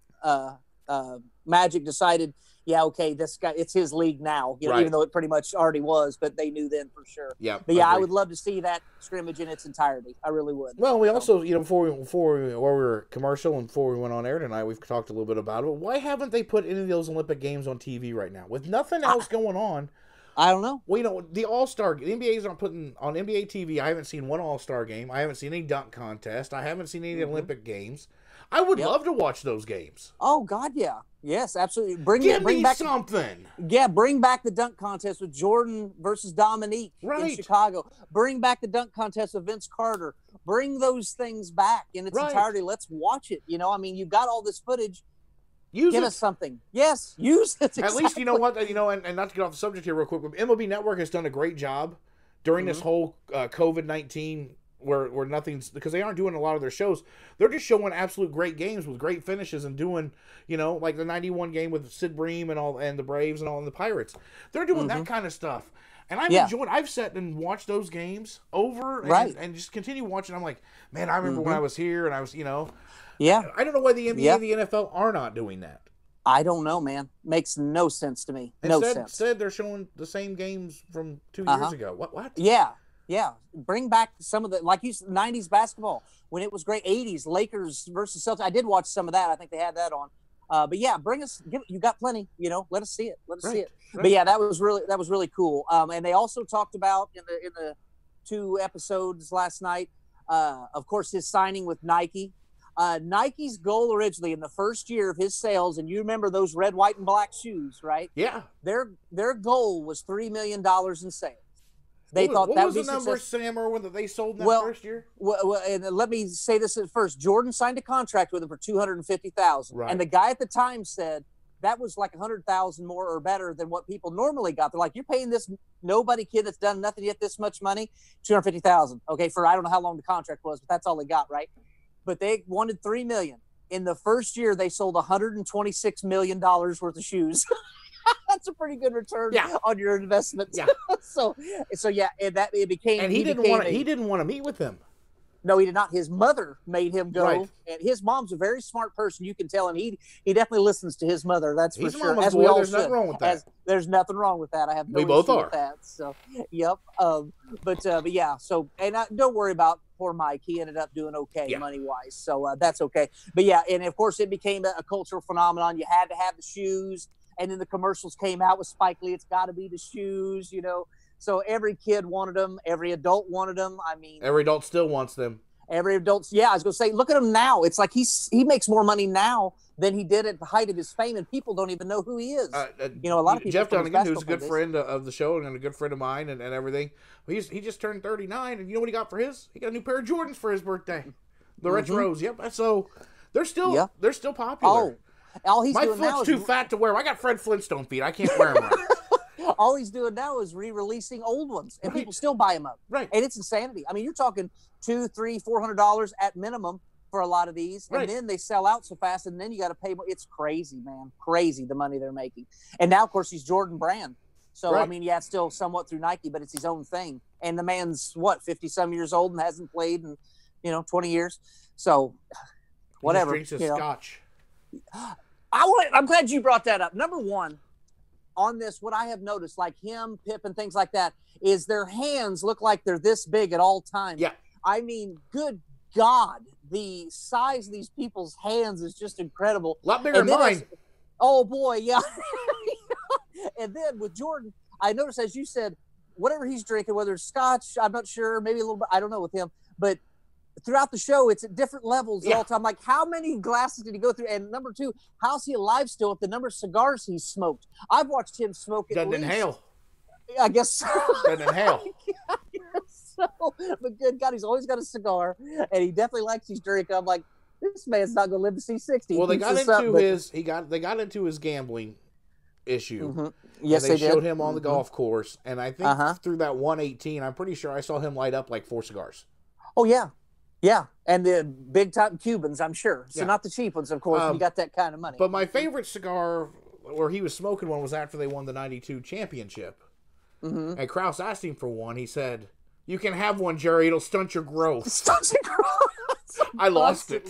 Magic decided, this guy, it's his league now, right. Even though it pretty much already was, but they knew then for sure. Yeah. But I would love to see that scrimmage in its entirety. I really would. Well, we also, before we were commercial and before we went on air tonight, we've talked a little bit about it. Why haven't they put any of those Olympic games on TV right now? With nothing else going on. I don't know. Well, the All-Star, the NBA's aren't putting on NBA TV. I haven't seen one All-Star game. I haven't seen any dunk contest. I haven't seen any Olympic games. I would love to watch those games. Oh God, yeah. Yes, absolutely. Give me back something. Yeah, bring back the dunk contest with Jordan versus Dominique in Chicago. Bring back the dunk contest with Vince Carter. Bring those things back in its entirety. Let's watch it. You've got all this footage. Give us something. Yes, use it. Exactly. At least you know what, and not to get off the subject here real quick, but MLB Network has done a great job during this whole COVID-19 where nothing's, because they aren't doing a lot of their shows. They're just showing absolute great games with great finishes and doing, like the 91 game with Sid Bream and the Braves and all, and the Pirates. They're doing that kind of stuff. And I've sat and watched those games over and just continue watching. I'm like, man, I remember when I was here and I was, Yeah. I don't know why the NBA and the NFL are not doing that. I don't know, man. Makes no sense to me. Instead, they're showing the same games from 2 years ago. What? Yeah. Bring back some of the, like you said, 90s basketball when it was great. 80s Lakers versus Celtics. I did watch some of that. I think they had that on. But yeah, you got plenty. Let us see it. See it. Right. But yeah, that was really cool. And they also talked about in the 2 episodes last night, of course, his signing with Nike. Nike's goal originally in the first year of his sales, and you remember those red, white, and black shoes, right? Yeah. Their goal was $3 million in sales. They thought what that was would be the number, successful. Sam, or that they sold in that first year? Well, and let me say this at first. Jordan signed a contract with him for $250,000, right. And the guy at the time said that was like $100,000 more or better than what people normally got. They're like, you're paying this nobody kid that's done nothing yet this much money, $250,000. Okay, for I don't know how long the contract was, but that's all they got, right? But they wanted $3 million. In the first year, they sold $126 million worth of shoes. That's a pretty good return on your investment. Yeah. so yeah, it became. And he didn't want to meet with them. No, he did not. His mother made him go, right. And his mom's a very smart person. You can tell him he definitely listens to his mother. That's for sure. As we all there's nothing wrong with that. There's nothing wrong with that. I have no we both issue are. with that. So, yep. But yeah. So, and don't worry about poor Mike. He ended up doing okay money wise. So that's okay. But yeah, and of course it became a cultural phenomenon. You had to have the shoes, and then the commercials came out with Spike Lee. It's got to be the shoes, So every kid wanted them. Every adult wanted them. I mean, every adult still wants them. Every adult, I was going to say, look at him now. It's like he makes more money now than he did at the height of his fame, and people don't even know who he is. A lot of people. Jeff Dunnigan, who's a good friend of the show and a good friend of mine and everything, he just turned 39, and you know what he got for his? He got a new pair of Jordans for his birthday, the retros. Yep. So they're still popular. All he's my doing foot's now is too fat to wear them. I got Fred Flintstone feet. I can't wear them right. All he's doing now is re-releasing old ones, and people still buy them up. Right. And it's insanity. I mean, you're talking $200, $300, $400 at minimum for a lot of these, and then they sell out so fast, and then you got to pay more. It's crazy, man. Crazy the money they're making. And now, of course, he's Jordan Brand. So I mean, it's still somewhat through Nike, but it's his own thing. And the man's 50-some years old and hasn't played in 20 years. So whatever. He drinks his scotch. I'm glad you brought that up. Number one. On this, what I have noticed, like him, Pip, and things like that, is their hands look like they're this big at all times. Yeah. I mean, good God, the size of these people's hands is just incredible. A lot bigger than mine. Oh, boy, yeah. And then with Jordan, I noticed, as you said, whatever he's drinking, whether it's scotch, I'm not sure, maybe a little bit, I don't know with him, but throughout the show, it's at different levels at all time. Like, how many glasses did he go through? And number two, how's he alive still with the number of cigars he's smoked? I've watched him smoke at Doesn't least. Inhale. I guess so. Doesn't inhale. But good God, he's always got a cigar, and he definitely likes his drink. I'm like, this man's not going to live to see 60. Well, they got into his gambling issue. Mm-hmm. Yes, they showed him on the golf course, and I think through that 118, I'm pretty sure I saw him light up like 4 cigars. Oh yeah. Yeah, and the big-time Cubans, I'm sure. So not the cheap ones, of course, when you got that kind of money. But my favorite cigar, where he was smoking one, was after they won the 92 championship. Mm-hmm. And Krause asked him for one. He said, "You can have one, Jerry. It'll stunt your growth." Stunt your growth. I lost it.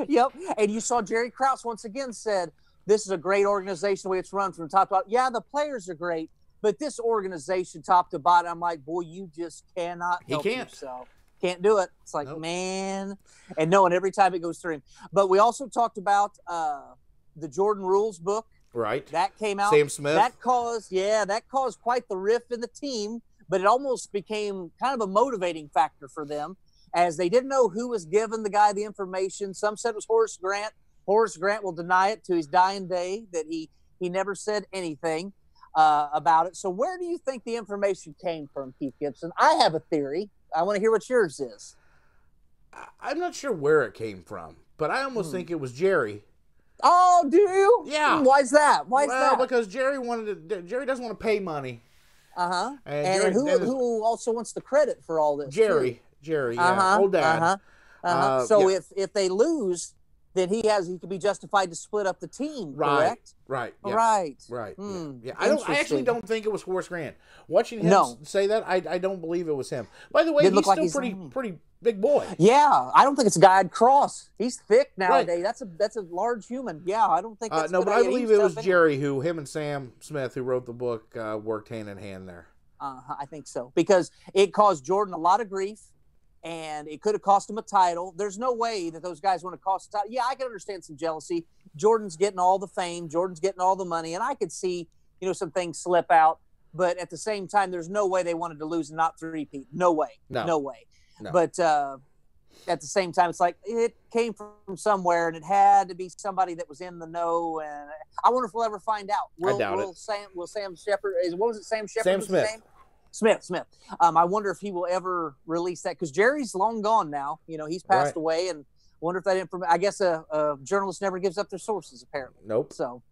Yep. And you saw Jerry Krause once again said, this is a great organization, the way it's run from top to bottom. Yeah, the players are great, but this organization, top to bottom, I'm like, boy, you just cannot help yourself. Can't do it. It's like, man. And knowing every time it goes through him. But we also talked about the Jordan Rules book. Right. That came out. Sam Smith. That caused quite the rift in the team, but it almost became kind of a motivating factor for them, as they didn't know who was giving the guy the information. Some said it was Horace Grant. Horace Grant will deny it to his dying day that he never said anything about it. So where do you think the information came from, Keith Gibson? I have a theory. I want to hear what yours is. I'm not sure where it came from, but I almost think it was Jerry. Oh, do you? Yeah. Why's that? Why's that? Because Jerry doesn't want to pay money. Uh-huh. And who also wants the credit for all this? Jerry Jerry, yeah, old dad. So yeah. if they lose, then he could be justified to split up the team, correct? Right. Yeah. Right. Right. Hmm, Yeah. I actually interesting. don't think it was Horace Grant. Watching him No. say that, I don't believe it was him. By the way, Didn't he's look like still he's- pretty big boy. Yeah, I don't think it's a guy I'd cross. He's thick nowadays. Right. That's a large human. Yeah, I don't think that's No, a good but I idea. believe He it was tough Jerry him and Sam Smith, who wrote the book, worked hand in hand there. I think so, because it caused Jordan a lot of grief, and it could have cost him a title. There's no way that those guys want to cost a title. Yeah, I can understand some jealousy. Jordan's getting all the fame. Jordan's getting all the money, and I could see, some things slip out. But at the same time, there's no way they wanted to lose and not three-peat. No way. No way. No. But at the same time, it's like it came from somewhere, and it had to be somebody that was in the know. And I wonder if we'll ever find out. I doubt it. Will Sam Shepard? What was it? Sam Shepard? Sam was Smith. his name? Smith. I wonder if he will ever release that, because Jerry's long gone now. He's passed Right. away, and I wonder if that information. I guess a journalist never gives up their sources, apparently. Nope. So,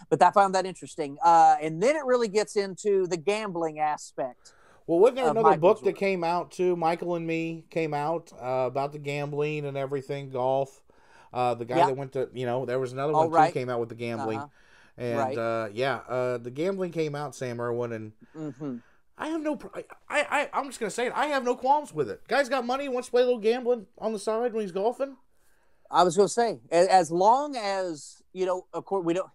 but I found that interesting. And then it really gets into the gambling aspect. Well, wasn't there another Michael's book that work. came out too? Michael and Me came out about the gambling and everything, golf. The guy that went to, there was another one right. too came out with the gambling. And Right. the gambling came out, Sam Irwin, and Mm-hmm. I have I'm just gonna say it. I have no qualms with it. Guy's got money, wants to play a little gambling on the side when he's golfing. I was going to say, as long as, of course, we don't,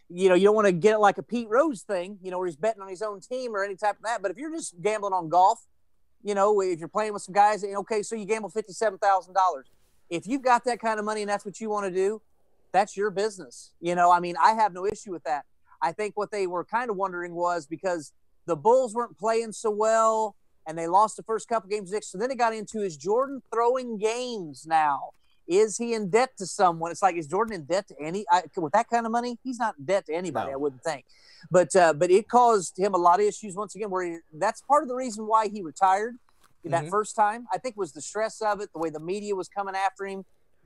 you don't want to get it like a Pete Rose thing, where he's betting on his own team or any type of that. But if you're just gambling on golf, if you're playing with some guys, okay, so you gamble $57,000. If you've got that kind of money and that's what you want to do, that's your business. I have no issue with that. I think what they were kind of wondering was, because the Bulls weren't playing so well and they lost the first couple games. So then it got into, is Jordan throwing games now? Is he in debt to someone? It's like, is Jordan in debt to with that kind of money? He's not in debt to anybody, No. I wouldn't think. But it caused him a lot of issues once again, that's part of the reason why he retired that first time. I think was the stress of it, the way the media was coming after him.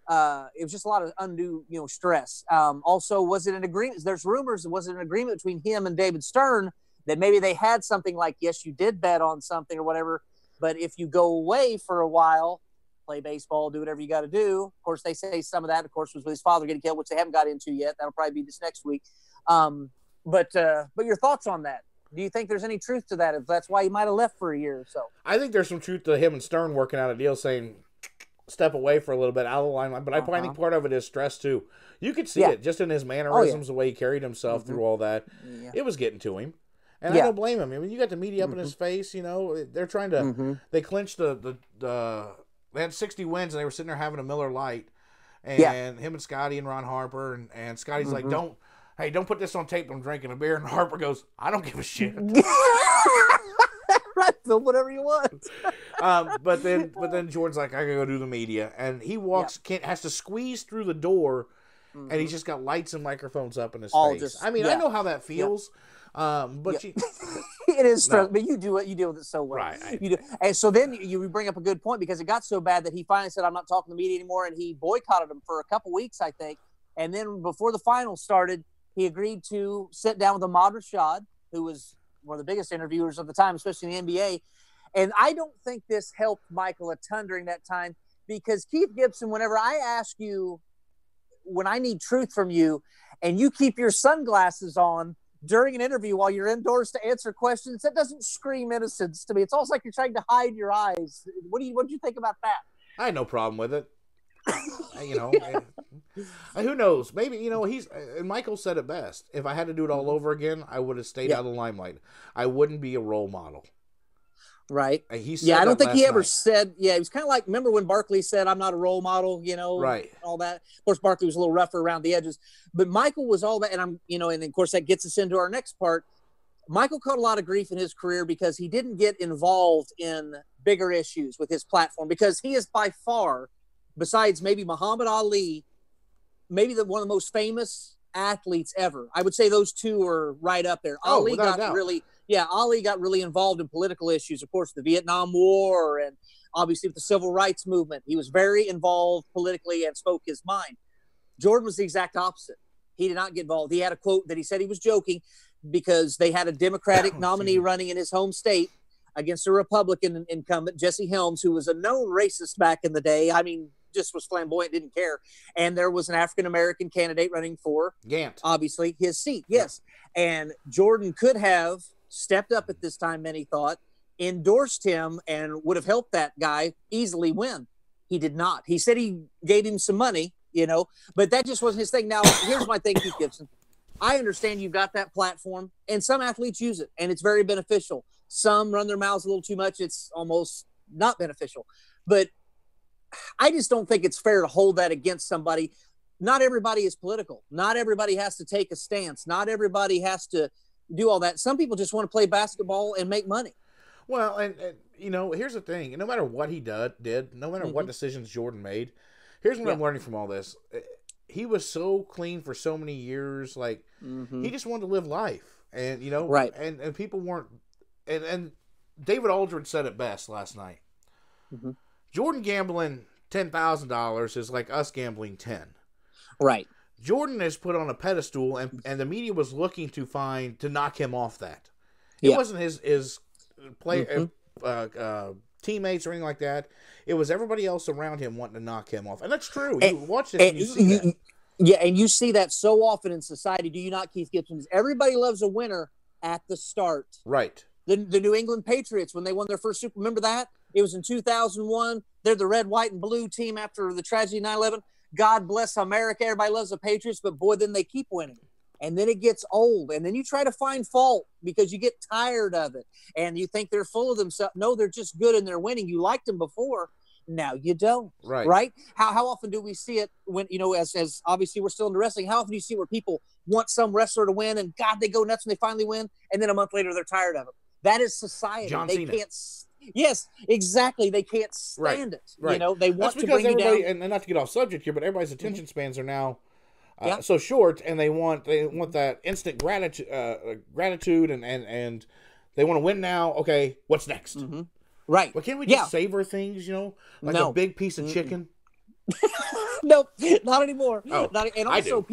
It was just a lot of undue, stress. Also, was it an agreement? There's rumors, was it an agreement between him and David Stern that maybe they had something like, yes, you did bet on something or whatever, but if you go away for a while, play baseball, do whatever you got to do. Of course, they say some of that, of course, was with his father getting killed, which they haven't got into yet. That'll probably be this next week. But your thoughts on that? Do you think there's any truth to that? If that's why he might have left for a year or so? I think there's some truth to him and Stern working out a deal, saying step away for a little bit, out of the limelight. But I probably think part of it is stress too. You could see it just in his mannerisms, the way he carried himself through all that. Yeah. It was getting to him. And I don't blame him. I mean, you got the media up in his face, they're trying to, they clinched they had 60 wins and they were sitting there having a Miller Lite. And him and Scotty and Ron Harper, and Scotty's like, don't put this on tape, I'm drinking a beer. And Harper goes, I don't give a shit. Right, so whatever you want. But then Jordan's like, I gotta go do the media. And he has to squeeze through the door, and he's just got lights and microphones up in his face. I mean, I know how that feels. But it is stressful, but you deal with it so well. Right. You do. And so then you bring up a good point, because it got so bad that he finally said, I'm not talking to the media anymore, and he boycotted them for a couple weeks, I think. And then before the finals started, he agreed to sit down with Ahmad Rashad, who was one of the biggest interviewers of the time, especially in the NBA. And I don't think this helped Michael a ton during that time, because Keith Gibson, whenever I ask you, when I need truth from you, and you keep your sunglasses on during an interview while you're indoors to answer questions, that doesn't scream innocence to me. It's almost like you're trying to hide your eyes. What do you think about that? I had no problem with it. Who knows? Maybe, and Michael said it best. If I had to do it all over again, I would have stayed out of the limelight. I wouldn't be a role model. Right. He said I don't think he ever night. said, he was kind of like, remember when Barkley said, I'm not a role model, right. All that. Of course, Barkley was a little rougher around the edges, but Michael was all that. And and of course that gets us into our next part. Michael caught a lot of grief in his career because he didn't get involved in bigger issues with his platform, because he is by far, besides maybe Muhammad Ali, maybe one of the most famous athletes ever. I would say those two are right up there. Ali got really involved in political issues, of course, the Vietnam War, and obviously with the civil rights movement. He was very involved politically and spoke his mind. Jordan was the exact opposite. He did not get involved. He had a quote that he said he was joking because they had a Democratic nominee running in his home state. against a Republican incumbent, Jesse Helms, who was a known racist back in the day. I mean, just was flamboyant, didn't care. And there was an African-American candidate running for, Gant, obviously, his seat. Yes. Yeah. And Jordan could have stepped up at this time, many thought, endorsed him, and would have helped that guy easily win. He did not. He said he gave him some money, but that just wasn't his thing. Now, here's my thing, Keith Gibson. I understand you've got that platform, and some athletes use it, and it's very beneficial. Some run their mouths a little too much. It's almost not beneficial. But I just don't think it's fair to hold that against somebody. Not everybody is political. Not everybody has to take a stance. Not everybody has to do all that. Some people just want to play basketball and make money. Well, and here's the thing. No matter what he did, no matter what decisions Jordan made, here's what I'm learning from all this. He was so clean for so many years. Like, he just wanted to live life. And, right. And people weren't. And David Aldridge said it best last night. Jordan gambling $10,000 is like us gambling 10. Right. Jordan is put on a pedestal, and the media was looking to knock him off that. It wasn't his teammates or anything like that. It was everybody else around him wanting to knock him off, and that's true. You watch this and you see that. Yeah, and you see that so often in society. Do you not, Keith Gibson? Everybody loves a winner at the start. Right. The New England Patriots, when they won their first Super, remember that? It was in 2001. They're the red, white, and blue team after the tragedy of 9/11. God bless America. Everybody loves the Patriots, but boy, then they keep winning. And then it gets old. And then you try to find fault because you get tired of it. And you think they're full of themselves. No, they're just good and they're winning. You liked them before. Now you don't. Right? How often do we see it when, as obviously we're still in the wrestling, how often do you see where people want some wrestler to win and God, they go nuts when they finally win. And then a month later, they're tired of it. That is society. John They Cena. can't. Yes, exactly. They can't stand it. Right. They want to bring everybody, you down. and not to get off subject here, but everybody's attention spans are now so short, and they want that instant gratitude, and they want to win now. Okay, what's next? Right. Well, can't we just savor things? Like a big piece of chicken. Nope, not anymore. Oh, and also,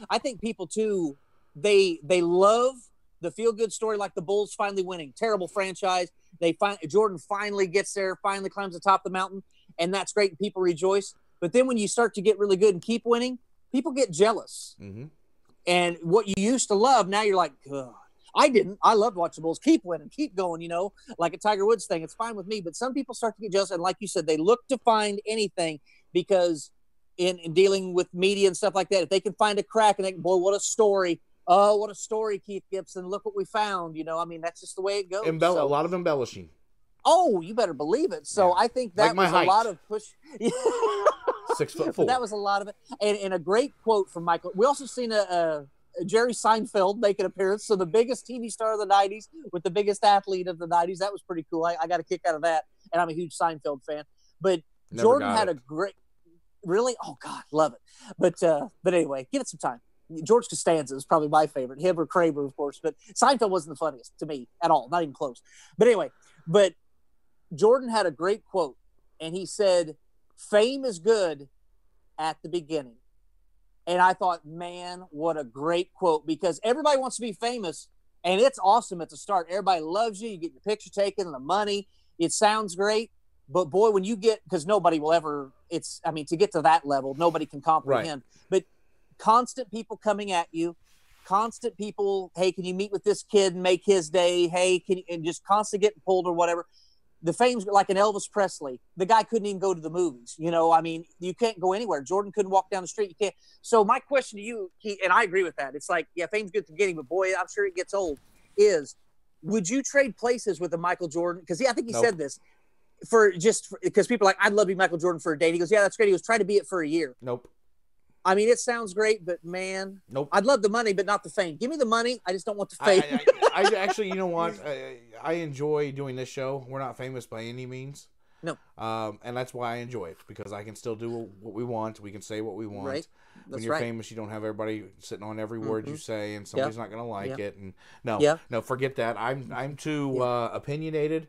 I think people too. They love the feel-good story, like the Bulls finally winning. Terrible franchise. Jordan finally gets there, finally climbs the top of the mountain, and that's great. And people rejoice. But then when you start to get really good and keep winning, people get jealous. And what you used to love, now you're like, God. I didn't. I loved watching the Bulls keep winning, keep going, like a Tiger Woods thing. It's fine with me. But some people start to get jealous. And like you said, they look to find anything because in dealing with media and stuff like that, if they can find a crack and boy, what a story. Oh, what a story, Keith Gibson. Look what we found. That's just the way it goes. A lot of embellishing. Oh, you better believe it. So I think that was a lot of push. 6'4". That was a lot of it. And a great quote from Michael. We also seen a Jerry Seinfeld make an appearance. So the biggest TV star of the 90s with the biggest athlete of the 90s. That was pretty cool. I got a kick out of that. And I'm a huge Seinfeld fan. But Jordan had a great, really? Oh, God, love it. But anyway, give it some time. George Costanza is probably my favorite. Him or Kramer, of course. But Seinfeld wasn't the funniest to me at all. Not even close. But anyway, Jordan had a great quote. And he said, fame is good at the beginning. And I thought, man, what a great quote, because everybody wants to be famous, and it's awesome at the start. Everybody loves you. You get your picture taken, the money. It sounds great. But, boy, when you get – because nobody will ever – to get to that level, nobody can comprehend. Right. But constant people coming at you, constant people, hey, can you meet with this kid and make his day? Hey, and just constantly getting pulled or whatever. The fame's like an Elvis Presley. The guy couldn't even go to the movies. You can't go anywhere. Jordan couldn't walk down the street. You can't. So my question to you, and I agree with that. It's like, yeah, fame's good at the beginning, but boy, I'm sure it gets old. Would you trade places with a Michael Jordan? Because I think he said this because people are like, I'd love to be Michael Jordan for a day. He goes, yeah, that's great. He was trying to be it for a year. Nope. It sounds great, but man, nope. I'd love the money, but not the fame. Give me the money. I just don't want the fame. I actually, you know what? I enjoy doing this show. We're not famous by any means. No. And that's why I enjoy it, because I can still do what we want. We can say what we want. Right. When you're famous, you don't have everybody sitting on every word you say, and somebody's not going to like it. And no, forget that. I'm too opinionated.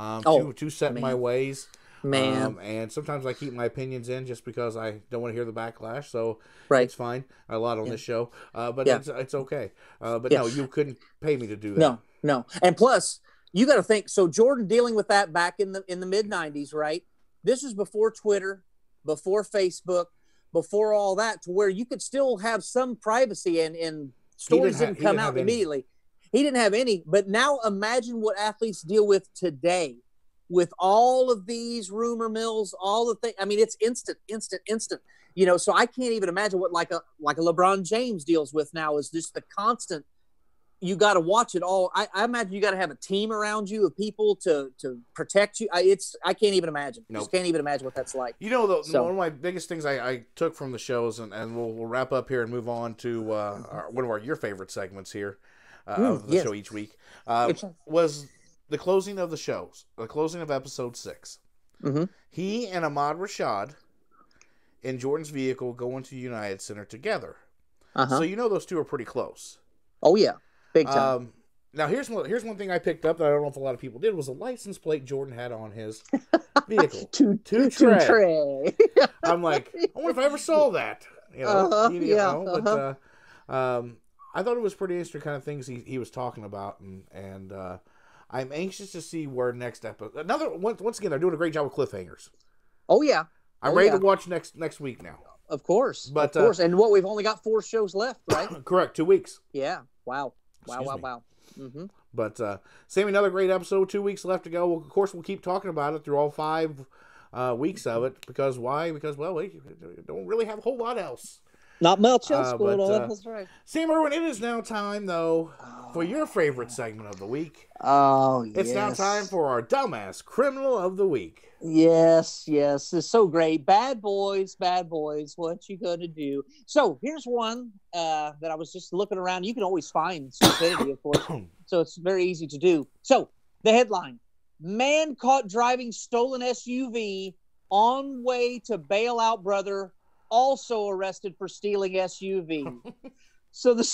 Too set in my ways. Man. And sometimes I keep my opinions in just because I don't want to hear the backlash. So it's fine. A lot on this show, but it's okay. No, you couldn't pay me to do that. No. And plus, you got to think. So Jordan dealing with that back in the mid 90s, right? This is before Twitter, before Facebook, before all that, to where you could still have some privacy and stories didn't come out immediately. He didn't have any. But now imagine what athletes deal with today with all of these rumor mills, all the things. I mean, it's instant. You know, so I can't even imagine what like a LeBron James deals with now is just the constant. You got to watch it all. I imagine you got to have a team around you of people to protect you. I can't even imagine. Nope. Just can't even imagine what that's like. You know, one of my biggest things I took from the shows, and we'll wrap up here and move on to one of your favorite segments here of the show each week, was the closing of the shows, the closing of episode 6. Mm-hmm. He and Ahmad Rashad in Jordan's vehicle going to United Center together. Uh-huh. So you know those two are pretty close. Oh, yeah. Big time. Now, here's one thing I picked up that I don't know if a lot of people did was a license plate Jordan had on his vehicle. to Trey. I'm like, I wonder if I ever saw that. You know, but I thought it was pretty interesting kind of things he was talking about, and I'm anxious to see where next episode. Once again, they're doing a great job with cliffhangers. Oh yeah, I'm ready to watch next week now. Of course, and we've only got 4 shows left, right? Correct, 2 weeks. Yeah. Wow. Mm-hmm. But Sammy, another great episode. 2 weeks left to go. Well, of course, we'll keep talking about it through all 5 weeks of it. Because why? Because we don't really have a whole lot else. Not much else going on. That's right. Sam Irwin, it is now time though for your favorite segment of the week. Oh, it's now time for our dumbass criminal of the week. Yes, it's so great. Bad boys, what you gonna do? So here's one that I was just looking around. You can always find stupidity, of course, so it's very easy to do. So the headline: man caught driving stolen SUV on way to bail out brother, also arrested for stealing SUV. So the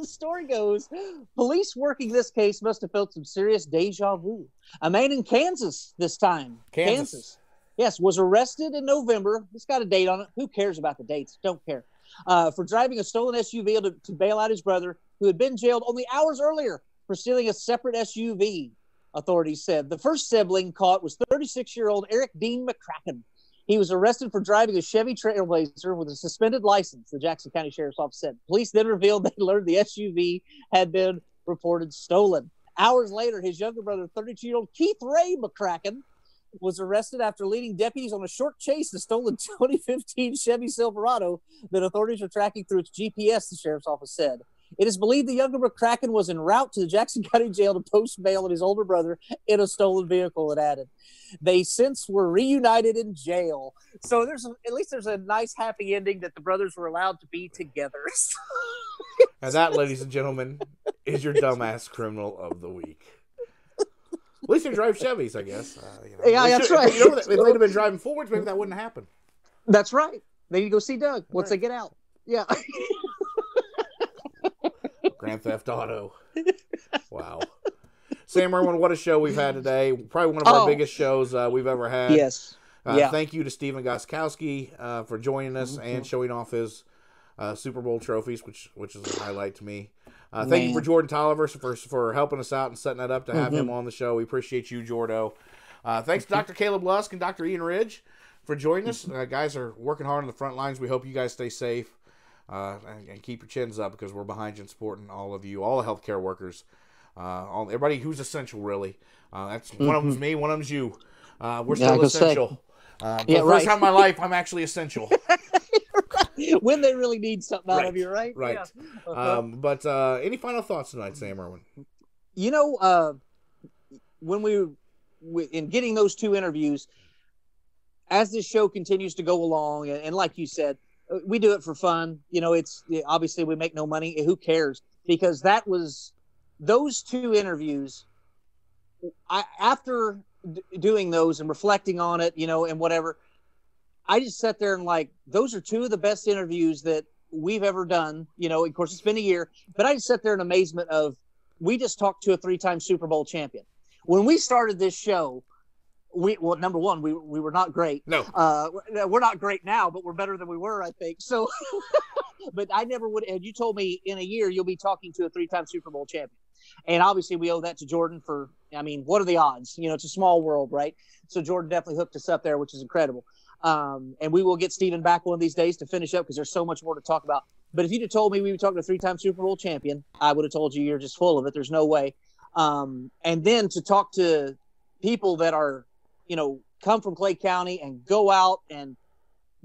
story goes, police working this case must have felt some serious deja vu. A man in Kansas this time. Kansas. Yes, was arrested in November. It's got a date on it. Who cares about the dates? Don't care. For driving a stolen SUV to bail out his brother, who had been jailed only hours earlier for stealing a separate SUV, authorities said. The first sibling caught was 36-year-old Eric Dean McCracken. He was arrested for driving a Chevy Trailblazer with a suspended license, the Jackson County Sheriff's Office said. Police then revealed they learned the SUV had been reported stolen. Hours later, his younger brother, 32-year-old Keith Ray McCracken, was arrested after leading deputies on a short chase to stolen 2015 Chevy Silverado that authorities were tracking through its GPS, the Sheriff's Office said. It is believed the younger McCracken was en route to the Jackson County Jail to post bail on his older brother in a stolen vehicle, it added. They since were reunited in jail. So at least there's a nice happy ending that the brothers were allowed to be together. And that, ladies and gentlemen, is your dumbass criminal of the week. At least they drive Chevys, I guess. Yeah, that's right. If they'd have been driving forwards, maybe that wouldn't happen. That's right. They need to go see Doug once they get out. Yeah. Grand Theft Auto. Wow. Sam Irwin, what a show we've had today. Probably one of our biggest shows we've ever had. Yes. Thank you to Stephen Goskowski for joining us and showing off his Super Bowl trophies, which is a highlight to me. Thank you for Jordan Tolliver for helping us out and setting that up to have him on the show. We appreciate you, Jordo. Thanks to Dr. Caleb Lusk and Dr. Ian Ridge for joining us. Guys are working hard on the front lines. We hope you guys stay safe and keep your chins up because we're behind you and supporting all of you, all the healthcare workers, everybody who's essential, really. That's one of them's me, one of them's you. We're still essential. For the first time in my life, I'm actually essential. When they really need something out of you, right? Right. Yeah. But any final thoughts tonight, Sam Irwin? You know, when we in getting those 2 interviews, as this show continues to go along, and like you said, we do it for fun. You know, it's obviously we make no money. Who cares? Because that was those 2 interviews. After doing those and reflecting on it, you know, and whatever, I just sat there and those are 2 of the best interviews that we've ever done. You know, of course, it's been a year, but I just sat there in amazement of we just talked to a 3-time Super Bowl champion. When we started this show, number one, we were not great. No, we're not great now, but we're better than we were, I think. So, but I never would. And you told me in a year you'll be talking to a 3-time Super Bowl champion. And obviously we owe that to Jordan for, I mean, what are the odds? You know, it's a small world, right? So Jordan definitely hooked us up there, which is incredible. And we will get Steven back one of these days to finish up because there's so much more to talk about. But if you'd have told me we were talking to a 3-time Super Bowl champion, I would have told you you're just full of it. There's no way. And then to talk to people that are, you know, come from Clay County and go out and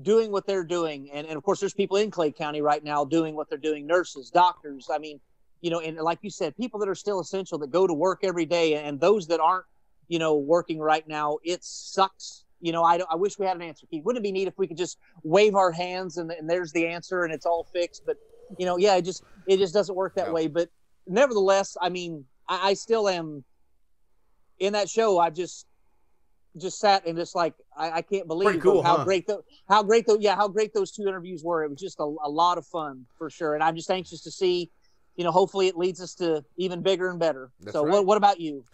doing what they're doing. And of course, there's people in Clay County right now doing what they're doing, nurses, doctors. I mean, you know, and like you said, people that are still essential that go to work every day, and those that aren't, you know, working right now, it sucks. You know, I wish we had an answer, Keith. Wouldn't it be neat if we could just wave our hands and there's the answer and it's all fixed? But, you know, yeah, it just doesn't work that way. But nevertheless, I mean, I still am in that show. I've just sat and just like, I can't believe cool, how great those 2 interviews were. It was just a lot of fun for sure. And I'm just anxious to see, you know, hopefully it leads us to even bigger and better. That's so right. What about you?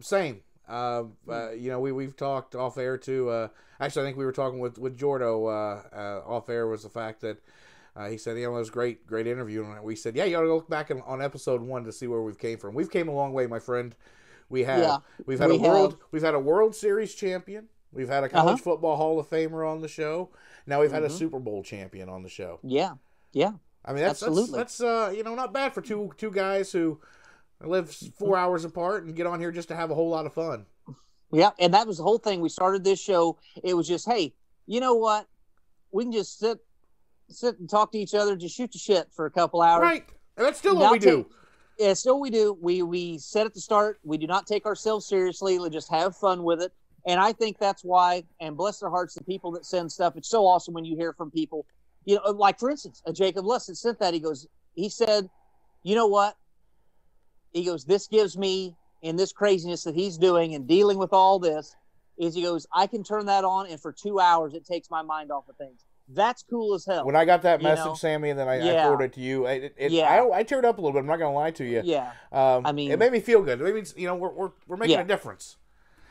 Same. You know, we've talked off air too. Actually, I think we were talking with Jordo off air, was the fact that he said, you know, it was great interview. And we said, yeah, you ought to look back on episode 1 to see where we've came from. We've came a long way, my friend. We have. Yeah, we've had a World Series champion. We've had a college football Hall of Famer on the show. Now we've had a Super Bowl champion on the show. Yeah. I mean, that's you know, not bad for two guys who live 4 hours apart and get on here just to have a whole lot of fun. Yeah, and that was the whole thing. We started this show. It was just, hey, you know what? We can just sit and talk to each other, just shoot the shit for a couple hours. Right, and that's still what we do. Yeah, still what we do. We said at the start, we do not take ourselves seriously. We just have fun with it. And I think that's why, and bless their hearts, the people that send stuff. It's so awesome when you hear from people. You know, like, for instance, Jacob Luss sent that. He said, you know what? He goes, this gives me, in this craziness that he's doing and dealing with all this, he goes, I can turn that on, and for 2 hours, it takes my mind off of things. That's cool as hell. When I got that message, Sammy, and then I forwarded it to you, I teared up a little bit. I'm not going to lie to you. Yeah. I mean, it made me feel good. It means, you know, we're making a difference.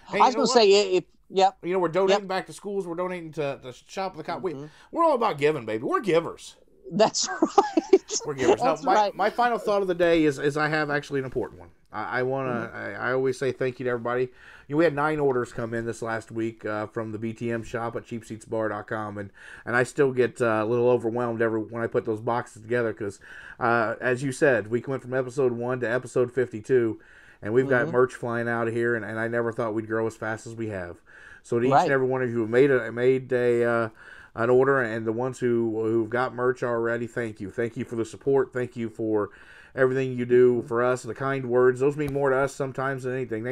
Hey, I was going to say, you know, we're donating back to schools. We're donating to Shop of the Cop. We're all about giving, baby. We're givers. That's right. We're givers. That's now, right. My final thought of the day is I have actually an important one. I want to. I always say thank you to everybody. You know, we had 9 orders come in this last week from the BTM shop at cheapseatsbar.com, and I still get a little overwhelmed when I put those boxes together because, as you said, we went from episode 1 to episode 52, and we've got merch flying out of here, and I never thought we'd grow as fast as we have. So to each and every one of you who made an order, and the ones who've got merch already, thank you. Thank you for the support. Thank you for everything you do for us, the kind words. Those mean more to us sometimes than anything.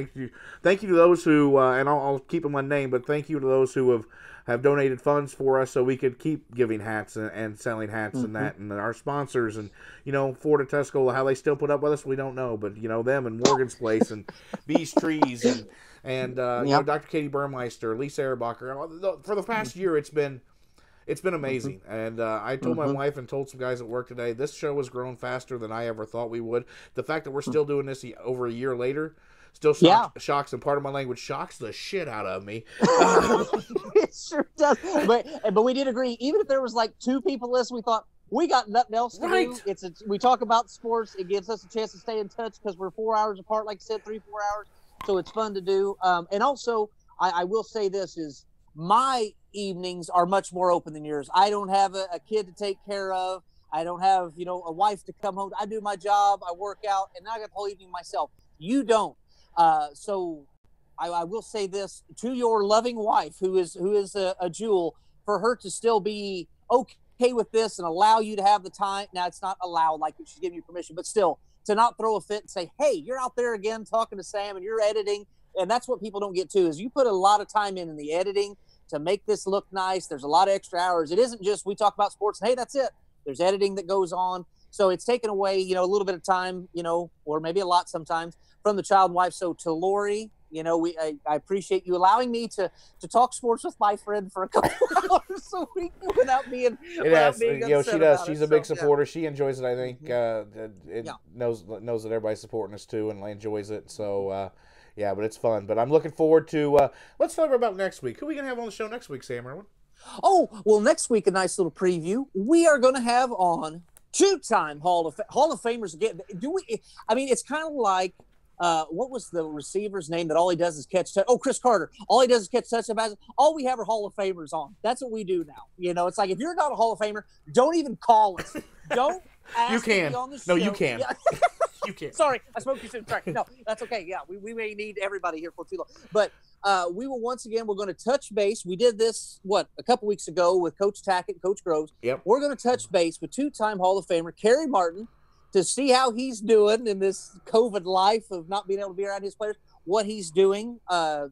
Thank you to those who, and I'll keep them unnamed, but thank you to those who have donated funds for us so we could keep giving hats and selling hats and that, and our sponsors, and, you know, Ford of Tuscola, how they still put up with us, we don't know, but, you know, them and Morgan's Place and Bee's Trees and you know, Dr. Katie Burmeister, Lisa Erbacher. For the past year, it's been amazing. And I told my wife and told some guys at work today, this show has grown faster than I ever thought we would. The fact that we're still doing this over a year later still shocks, and part of my language shocks the shit out of me. It sure does. But we did agree, even if there was like 2 people listening, we thought, we got nothing else to do. We talk about sports. It gives us a chance to stay in touch because we're 4 hours apart, like I said, 3-4 hours. So it's fun to do. And also, I will say this is, my evenings are much more open than yours. I don't have a kid to take care of. I don't have, you know, a wife to come home. I do my job, I work out, and I got the whole evening myself. You don't. So I will say this to your loving wife, who is a jewel, for her to still be okay with this and allow you to have the time. Now, it's not allowed, like she's giving you permission, but still to not throw a fit and say, hey, you're out there again talking to Sam and you're editing. And that's what people don't get too, is you put a lot of time in the editing to make this look nice. There's a lot of extra hours. It isn't just we talk about sports and hey, that's it. There's editing that goes on. So it's taken away, you know, a little bit of time, you know, or maybe a lot sometimes from the child and wife. So to Lori, you know, I appreciate you allowing me to talk sports with my friend for a couple hours a week without being you know, she does. She's a big supporter. Yeah. She enjoys it. I think knows that everybody's supporting us too and enjoys it. So yeah, but it's fun. But I'm looking forward to let's talk about next week. Who are we gonna have on the show next week, Sam Irwin? Oh, well, next week, a nice little preview. We are going to have on Two-time Hall of Famers again. I mean, it's kind of like what was the receiver's name that all he does is catch? Chris Carter. All he does is catch touchdowns. All we have are Hall of Famers on. That's what we do now. You know, it's like if you're not a Hall of Famer, don't even call us. Don't ask You can. to be on the show. No, you can. Yeah. You can. Sorry, I spoke too soon. Sorry. No, that's okay. Yeah, we may need everybody here for too long. But we will once again, we're going to touch base. We did this, a couple weeks ago with Coach Tackett, Coach Groves. Yep. We're going to touch base with two-time Hall of Famer Kerry Martin to see how he's doing in this COVID life of not being able to be around his players, what he's doing, to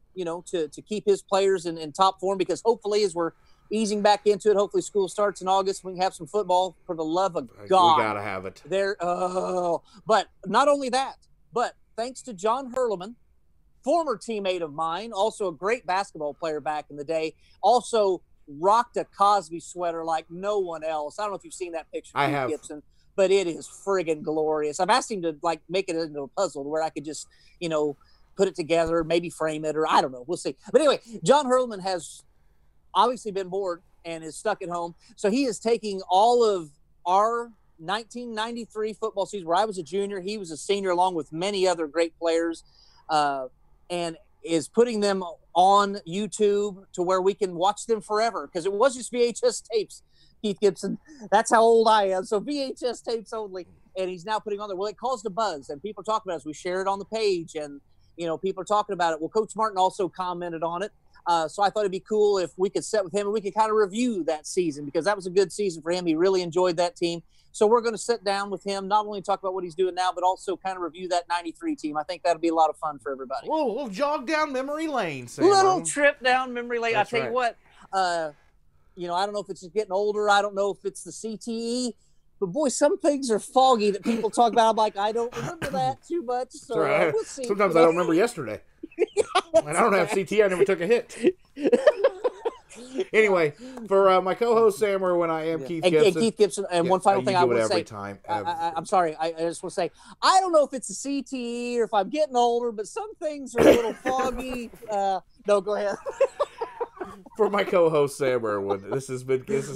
keep his players in top form, because hopefully as we're easing back into it, hopefully school starts in August, we can have some football, for the love of God. We got to have it. But not only that, but thanks to John Hurleman, former teammate of mine, also a great basketball player back in the day, also rocked a Cosby sweater like no one else. I don't know if you've seen that picture. I have. Gibson, but it is friggin' glorious. I've asked him to make it into a puzzle where I could just, put it together, maybe frame it, or I don't know. We'll see. But anyway, John Hurleman has obviously been bored and is stuck at home. So he is taking all of our 1993 football season where I was a junior, he was a senior, along with many other great players, and is putting them on YouTube to where we can watch them forever, because it was just VHS tapes, Keith Gibson. That's how old I am. So VHS tapes only. And he's now putting on there. Well, it caused a buzz, and people talk about it as we share it on the page, and, people are talking about it. Well, Coach Martin also commented on it. So I thought it'd be cool if we could sit with him and we could kind of review that season, because that was a good season for him. He really enjoyed that team. So we're going to sit down with him, not only talk about what he's doing now, but also kind of review that 93 team. I think that'll be a lot of fun for everybody. Whoa, we'll jog down memory lane, Sam. Little trip down memory lane. That's I tell you what, I don't know if it's just getting older. I don't know if it's the CTE. But, boy, some things are foggy that people talk about. I'm like, I don't remember that too much. So right. We'll see. Sometimes I don't remember yesterday. And I don't have CT. I never took a hit. Anyway, for my co-host Sam Irwin, I am Keith Gibson. And Keith Gibson. And one final thing I want to say. Time. I'm sorry. I just want to say, I don't know if it's a CTE or if I'm getting older, but some things are a little foggy. No, go ahead. For my co-host Sam Irwin, this is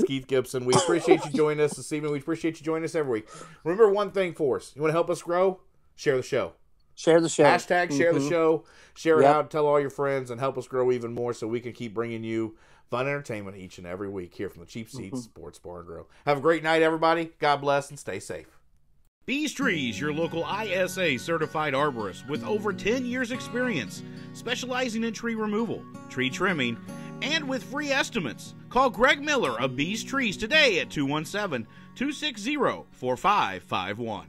Keith Gibson. We appreciate you joining us this evening. We appreciate you joining us every week. Remember one thing for us. You want to help us grow? Share the show. Share the show. Hashtag share the show. Share it out. Tell all your friends and help us grow even more so we can keep bringing you fun entertainment each and every week here from the Cheap Seats Sports Bar and Grill. Have a great night, everybody. God bless and stay safe. Bees Trees, your local ISA certified arborist with over 10 years experience, specializing in tree removal, tree trimming, and with free estimates. Call Greg Miller of Bees Trees today at 217-260-4551.